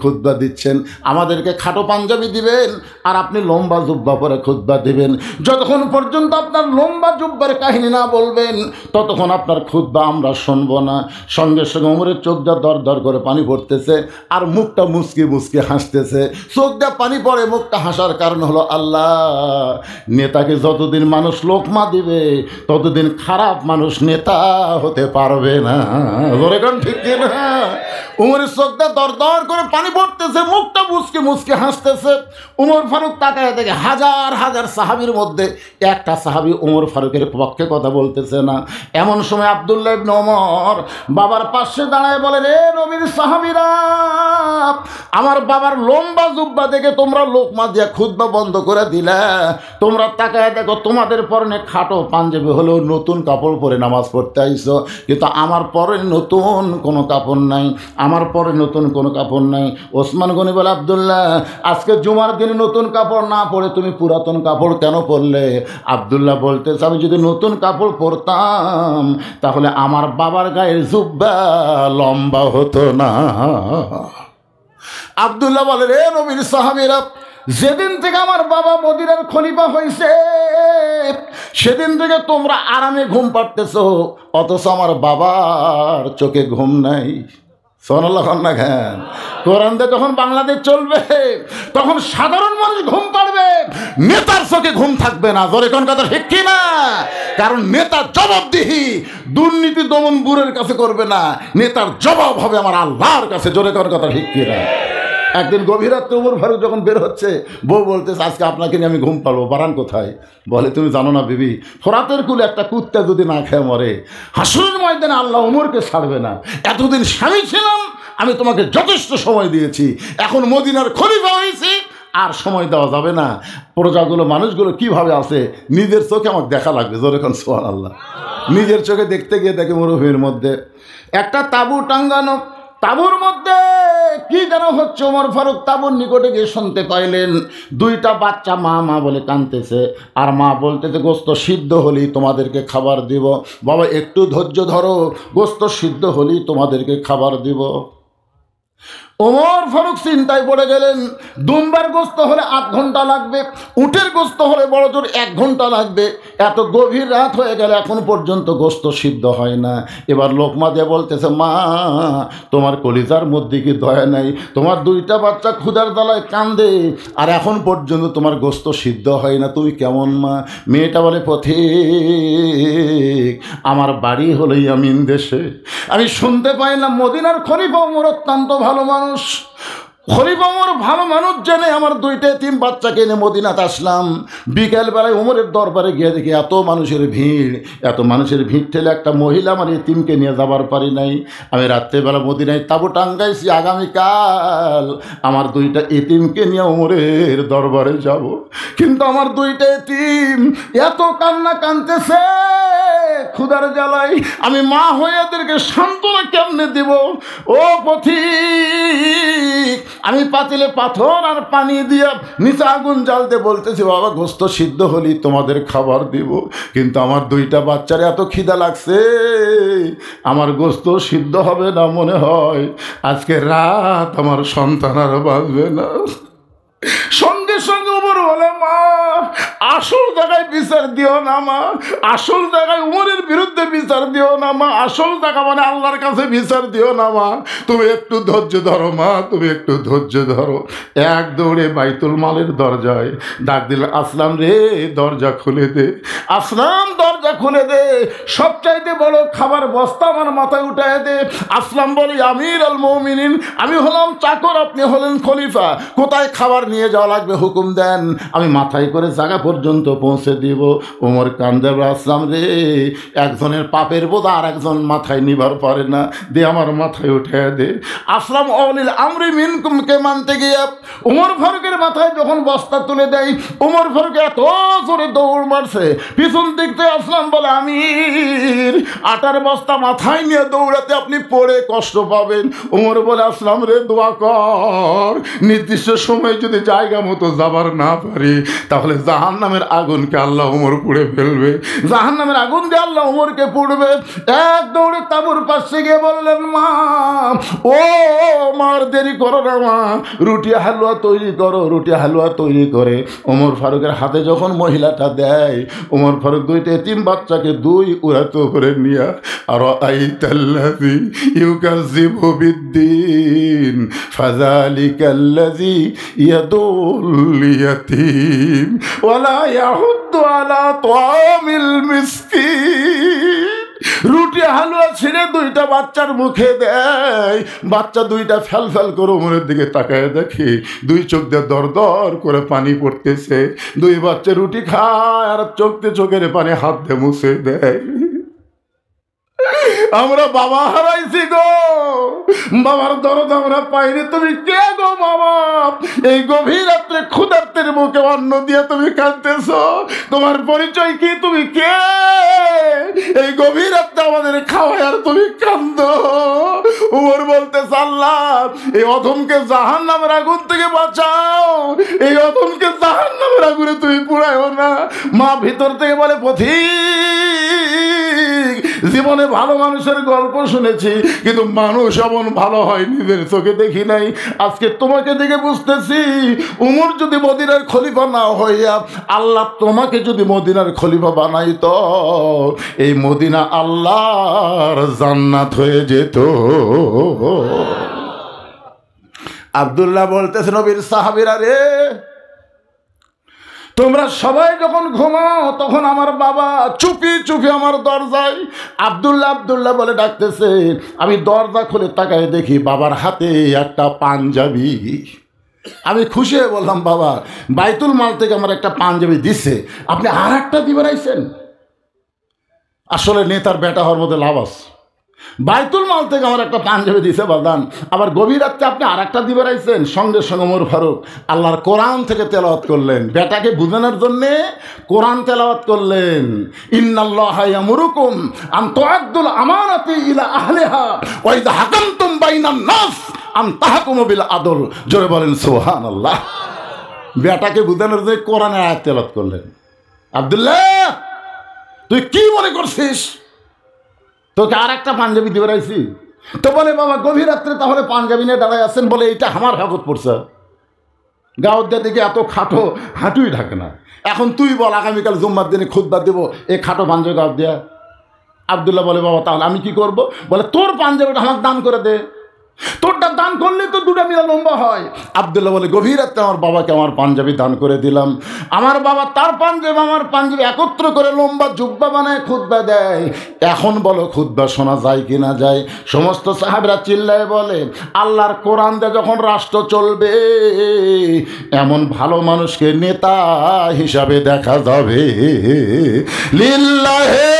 খুতবা দিচ্ছেন। আমাদেরকে খাটো পাঞ্জাবি দিবেন আর আপনি লম্বা জুব্বা পরে খুতবা দিবেন। যতক্ষণ পর্যন্ত আপনার লম্বা জুব্বার কাহিনী না বলবেন, ততক্ষণ আপনার খুতবা আমরা শুনবো না। সঙ্গে সঙ্গে ওমরের চোখ দিয়ে দর দর করে পানি পড়তেছে আর মুখটা মুচকি মুচকি হাসতেছে। চোখ দিয়ে পানি পড়ে, মুখটা হাসার কারণ হলো, আল্লাহ, নেতাকে যতদিন মানুষ লোকমা দিবে ততদিন খারাপ মানুষ নেতা হতে পারবে না। ঠিক না? উমরের চোখ দিয়ে দর দর করে পানি পড়তেছে, মুখটা মুচকি মুচকি হাসতেছে। উমর ফারুক তাকায় দেখে হাজার হাজার সাহাবীর মধ্যে একটা সাহাবী উমর ফারুকের পক্ষে কথা বলতেছে না। এমন সময় আব্দুল্লাহ ইবনে ওমর বাবার পাশে দাঁড়ায় বলে, রে নবীর সাহাবীরা, আমার বাবার লম্বা জুব্বা দেখে তোমরা লোকমা দিয়া খুতবা বন্ধ করে দিলা। তোমরা তাকায় দেখো, তোমাদের পরনে খাটো পাঞ্জাবি হলেও নতুন কাপড় পরে নামাজ পড়তে আইছো, কিন্তু আমার পরে নতুন কোনো কাপড় নাই, আমার পরে নতুন কোনো কাপড় নাই। ওসমান গনি বলে, আব্দুল্লাহ, আজকে জুমার দিনে নতুন কাপড় না পরে তুমি পুরাতন কাপড় কেন পরলে? আব্দুল্লাহ বলতেছে, আমি যদি নতুন কাপড় পরতাম তাহলে আমার বাবার গায়ের জুব্বা লম্বা হতো না। আব্দুল্লাহ বলে, রে নবীর সাহাবীরা, যেদিন থেকে আমার বাবা মদিনার খলিফা হয়েছে সেদিন থেকে তোমরা আরামে ঘুম পাড়তেছ, অথচ আমার বাবার চোখে ঘুম নাই। সোনাল্লাহ খান না খান। কোরআন দিয়ে যখন বাংলাদেশ চলবে তখন সাধারণ মানুষ ঘুম পাড়বে, নেতার চোখে ঘুম থাকবে না। জোরে কোন কথা ঠিক কি না? কারণ নেতার জবাবদিহি দুর্নীতি দমন ব্যুরোর কাছে করবে না, নেতার জবাব হবে আমার আল্লাহর কাছে। জোরে কোন কথা ঠিক কি না? একদিন গভীর রাত্রে ওমর ফারুক যখন বের হচ্ছে, বউ বলতেছে, আজকে আপনাকে নিয়ে আমি ঘুম পাড়বো, বারান কোথায়? বলে, তুমি জানো না বিবি, ফোরাতের কুলে একটা কুত্তা যদি না খেয়ে মরে, হাসরের ময়দানে আল্লাহ ওমরকে ছাড়বে না। এতদিন স্বামী ছিলাম, আমি তোমাকে যথেষ্ট সময় দিয়েছি, এখন মদিনার খলিফা হয়েছি, আর সময় দেওয়া যাবে না। প্রজাগুলো, মানুষগুলো কিভাবে আছে নিজের চোখে আমাকে দেখা লাগবে। জোরে কোন সুবহানাল্লাহ। নিজের চোখে দেখতে গিয়ে দেখে মরুভূমির মধ্যে একটা তাঁবু টাঙ্গানো, তাঁবুর মধ্যে কি যেন হচ্ছে। ওমর ফারুক তাঁবুর নিকটে গিয়ে শুনতে পাইলেন দুইটা বাচ্চা মা মা বলে কাঁদতেছে, আর মা বলতেছে, গোস্ত সিদ্ধ হলেই তোমাদেরকে খাবার দিব। বাবা একটু ধৈর্য ধরো, গোস্ত সিদ্ধ হলেই তোমাদেরকে খাবার দিব। ওমর ফারুক চিন্তায় পড়ে গেলেন, দুম্বার গোস্ত হলে ৮ ঘন্টা লাগবে, উটের গোস্ত হলে বড় জোর ১ ঘন্টা লাগবে। এত গভীর রাত হয়ে গেল, এখন পর্যন্ত গোস্ত সিদ্ধ হয় না। এবার লোকমা দিয়ে বলতেছে, মা, তোমার কলিজার মধ্যে কি দয়া নাই? তোমার দুইটা বাচ্চা ক্ষুধার জ্বালায় কান্দে, আর এখন পর্যন্ত তোমার গোস্ত সিদ্ধ হয় না, তুমি কেমন মা? মেয়েটা বলে, পথিক, আমার বাড়ি হলো ইয়ামিন দেশে, আমি শুনতে পাইলাম মদিনার খলিফা ওমর অত্যন্ত ভালো মানুষ। খলিফা ওমর ভালো মানুষ জেনে আমার দুইটা এতিম বাচ্চাকে এনে মদিনাতে আসলাম। বিকেলবেলায় ওমরের দরবারে গিয়ে দেখি এত মানুষের ভিড় ঠেলে একটা মহিলা আমার এতিমকে নিয়ে যাবার পারি নাই। আমি রাত্রেবেলা মদিনায় তাঁবু টাঙ্গাইছি, আগামীকাল আমার দুইটা এতিমকে নিয়ে ওমরের দরবারে যাব। কিন্তু আমার দুইটা এতিম এত কান্না কাঁদতেছে ক্ষুধার জ্বালায়, আমি মা হয়ে এদেরকে সান্ত্বনা কেমনে দিব? ও পথিক, আমি পাতিলে পাথর আর পানি দিয়া নিচে আগুন জ্বালতে বলতেছি, বাবা গোস্ত সিদ্ধ হলেই তোমাদের খাবার দিব, কিন্তু আমার দুইটা বাচ্চার এত খিদা লাগছে, আমার গোস্ত সিদ্ধ হবে না, মনে হয় আজকে রাত আমার সন্তান আর বাঁচবে না। সঙ্গে সঙ্গে উমর বলে, মা আসল জায়গায় বিচার দিও না মা, আসল জায়গায় উমরের বিরুদ্ধে বিচার দিও না মা, আসল জায়গা মানে আল্লাহর কাছে বিচার দিও না মা, তুমি একটু ধৈর্য ধরো মা, তুমি একটু ধৈর্য ধরো। এক দৌড়ে বাইতুল মালের দরজায় ডাক দিল, আসলাম রে দরজা খুলে দে, আসলাম দরজা খুলে দে, সবচাইতে বড় খাবার বস্তা আমার মাথায় উঠায় দে। আসলাম বলি, আমির আল মুমিনিন, আমি হলাম চাকর, আপনি হলেন খলিফা, কোথায় খাবার নিয়ে যাওয়া লাগবে হুকুম দেন, আমি মাথায় করে জায়গা পর্যন্ত পৌঁছে দিব। ওমর কান্দে, আসলাম রে একজনের পাপের বোধ আর একজন মাথায় নিবার পারে না, দে আমার মাথায় উঠে দে। আসলাম অলিল আমরি মিনকুমকে মানতে গিয়ে ওমর ফারুকের মাথায় যখন বস্তা তুলে দেয়, ওমর ফারুক এত জোরে দৌড় মারছে, পিছন দিক থেকে আসলাম বলে, আমির আটার বস্তা মাথায় নিয়ে দৌড়াতে আপনি পড়ে কষ্ট পাবেন। ওমর বলে, আসলাম রে দোয়া কর, নির্দিষ্ট সময় যদি জায়গা মতো যাবার না পারি তাহলে জাহান্নামের আগুনকে আল্লাহ ওমর পুড়ে ফেলবে, জাহান্নামের আগুন দিয়ে আল্লাহ ওমরকে পুড়বে। এক দৌড়ে তাঁবুর পাশে গিয়ে বললেন, মা ও মার দেরি করো না মা, রুটি হালুয়া তৈরি করো, রুটি হালুয়া তৈরি করে ওমর ফারুকের হাতে যখন মহিলাটা দেয়, ওমর ফারুক দুইটা এতিম বাচ্চাকে দুই উড়াতো করে নিয়া, আর আইতাল্লাযী ইউকাযযিবু বিদ্দীন ফাযালিকাল্লাযী ইয়াদুল ইয়াতীম ওয়ালা ইয়াহুদ্দু আলা তাআমিল মিসকিন। রুটি হালুয়া ছিঁড়ে দুইটা বাচ্চার মুখে দেয়, বাচ্চা দুইটা ফেল ফেল করে ওমরের দিকে তাকায় দেখে দুই চোখ দিয়ে দর দর করে পানি পড়তেছে, দুই বাচ্চা রুটি খায় আর চোখের পানি হাত দিয়ে মুছে দেয়। আমরা বাবা হারাইছি গো, বাবার দরদ আমরা পাইনি, তুমি কে গো বাবা? এই গভীর রাত্রে ক্ষুধার্তের মুখে অন্ন দিয়ে তুমি কাঁদতেছ, তোমার পরিচয় কি, তুমি কে? এই গভীর রাত্রে আমাদের খাওয়ায় আর তুমি কান্দ। উমর বলতেছে, আল্লাহ এই অধমকে জাহান্নামের আগুন থেকে বাঁচাও, এই অধমকে জাহান্নামের আগুনে তুমি পুড়ায়ও না। মা ভিতর থেকে বলে, পথিক জীবনে ভালো মানুষের গল্প শুনেছি, কিন্তু মানুষ এমন ভালো হয় নিজের চোখে দেখি নাই। আজকে তোমাকে দেখে বুঝতেছি, উমর যদি মদিনার খলিফা না হইয়া আল্লাহ তোমাকে যদি মদিনার খলিফা বানাইত, এই মদিনা আল্লাহর জান্নাত হয়ে যেত। আব্দুল্লাহ বলতেছে, নবীর সাহাবীরা রে, তোমরা সবাই যখন ঘুমাও তখন আমার বাবা চুপি চুপি আমার দরজায় আব্দুল্লাহ আব্দুল্লাহ বলে ডাকতেছে। আমি দরজা খুলে তাকায় দেখি বাবার হাতে একটা পাঞ্জাবি। আমি খুশি হয়ে বললাম, বাবা বাইতুল মাল থেকে আমার একটা পাঞ্জাবি দিচ্ছে, আপনি আর একটা দিবেন আইছেন? আসলে নেতার বেটা হওয়ার মধ্যে লাভ আছে। বাইতুল মাল থেকে আমার একটা পাঞ্জাবি দিছে বাদান, আবার গভীর রাত্রে আপনি আর একটা দিবে রাইছেন। সঙ্গে সঙ্গে ওমর ফারুক আল্লাহর কোরআন থেকে তেলাওয়াত করলেন, বেটাকে বুঝানোর জন্যে কোরআন তেলাওয়াত করলেন। ইন্নাল্লাহা ইয়ামুরুকুম আন তুআদ্দুল আমানাতি ইলা আহলিহা ওয়া ইযা হাকামতুম বাইনান নাস আন তাহকুমু বিল আদল। জোরে বলেন সুবহানাল্লাহ। বেটাকে বুঝানোর জন্য কোরআনের আয়াত তেলাওয়াত করলেন। আব্দুল্লাহ তুই কি মনে করছিস তোকে আর একটা পাঞ্জাবি দিয়ে বেড়াইছি? তো বলে, বাবা গভীর রাত্রে তাহলে পাঞ্জাবি নিয়ে দাঁড়ায় আছেন, বলে এইটা আমার হাগত পড়ছে, গাওয়ার দিকে এত খাটো হাঁটুই ঢাকে না। এখন তুই বল, আগামীকাল জুম্মার দিনে খুতবা দেব এই খাটো পাঞ্জাবি গাওয়ার দেয়া। আব্দুল্লাহ বলে, বাবা তাহলে আমি কি করব? বলে, তোর পাঞ্জাবিটা আমাকে দান করে দে, তোরটা দান করলে তো দুটা মিলা লম্বা হয়। আব্দুল্লাহ বলে, গভীর রাতে আমার বাবাকে আমার পাঞ্জাবি দান করে দিলাম। আমার বাবা তার পাঞ্জাবি আমার পাঞ্জাবি একত্র করে লম্বা জুব্বা বানায় খুতবা দেয়। এখন বলো খুতবা শোনা যায় কি না যায়? সমস্ত সাহাবীরা চিল্লায় বলে, আল্লাহর কোরআন দিয়ে যখন রাষ্ট্র চলবে, এমন ভালো মানুষকে নেতা হিসাবে দেখা যাবে। লিল্লাহে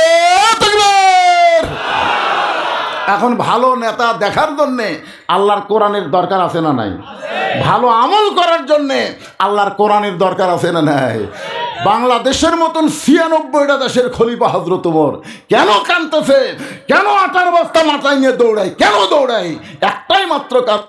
এখন ভালো নেতা দেখার জন্যে আল্লাহর কোরআনের দরকার আছে না নাই? ভালো আমল করার জন্যে আল্লাহর কোরআনের দরকার আছে না নাই? বাংলাদেশের মতন ৯৬টা দেশের খলিফা হযরত ওমর কেন কাঁদতেছে? কেন আটার বস্তা মাথায় নিয়ে দৌড়ায়? কেন দৌড়ায়? একটাই মাত্র কারণ,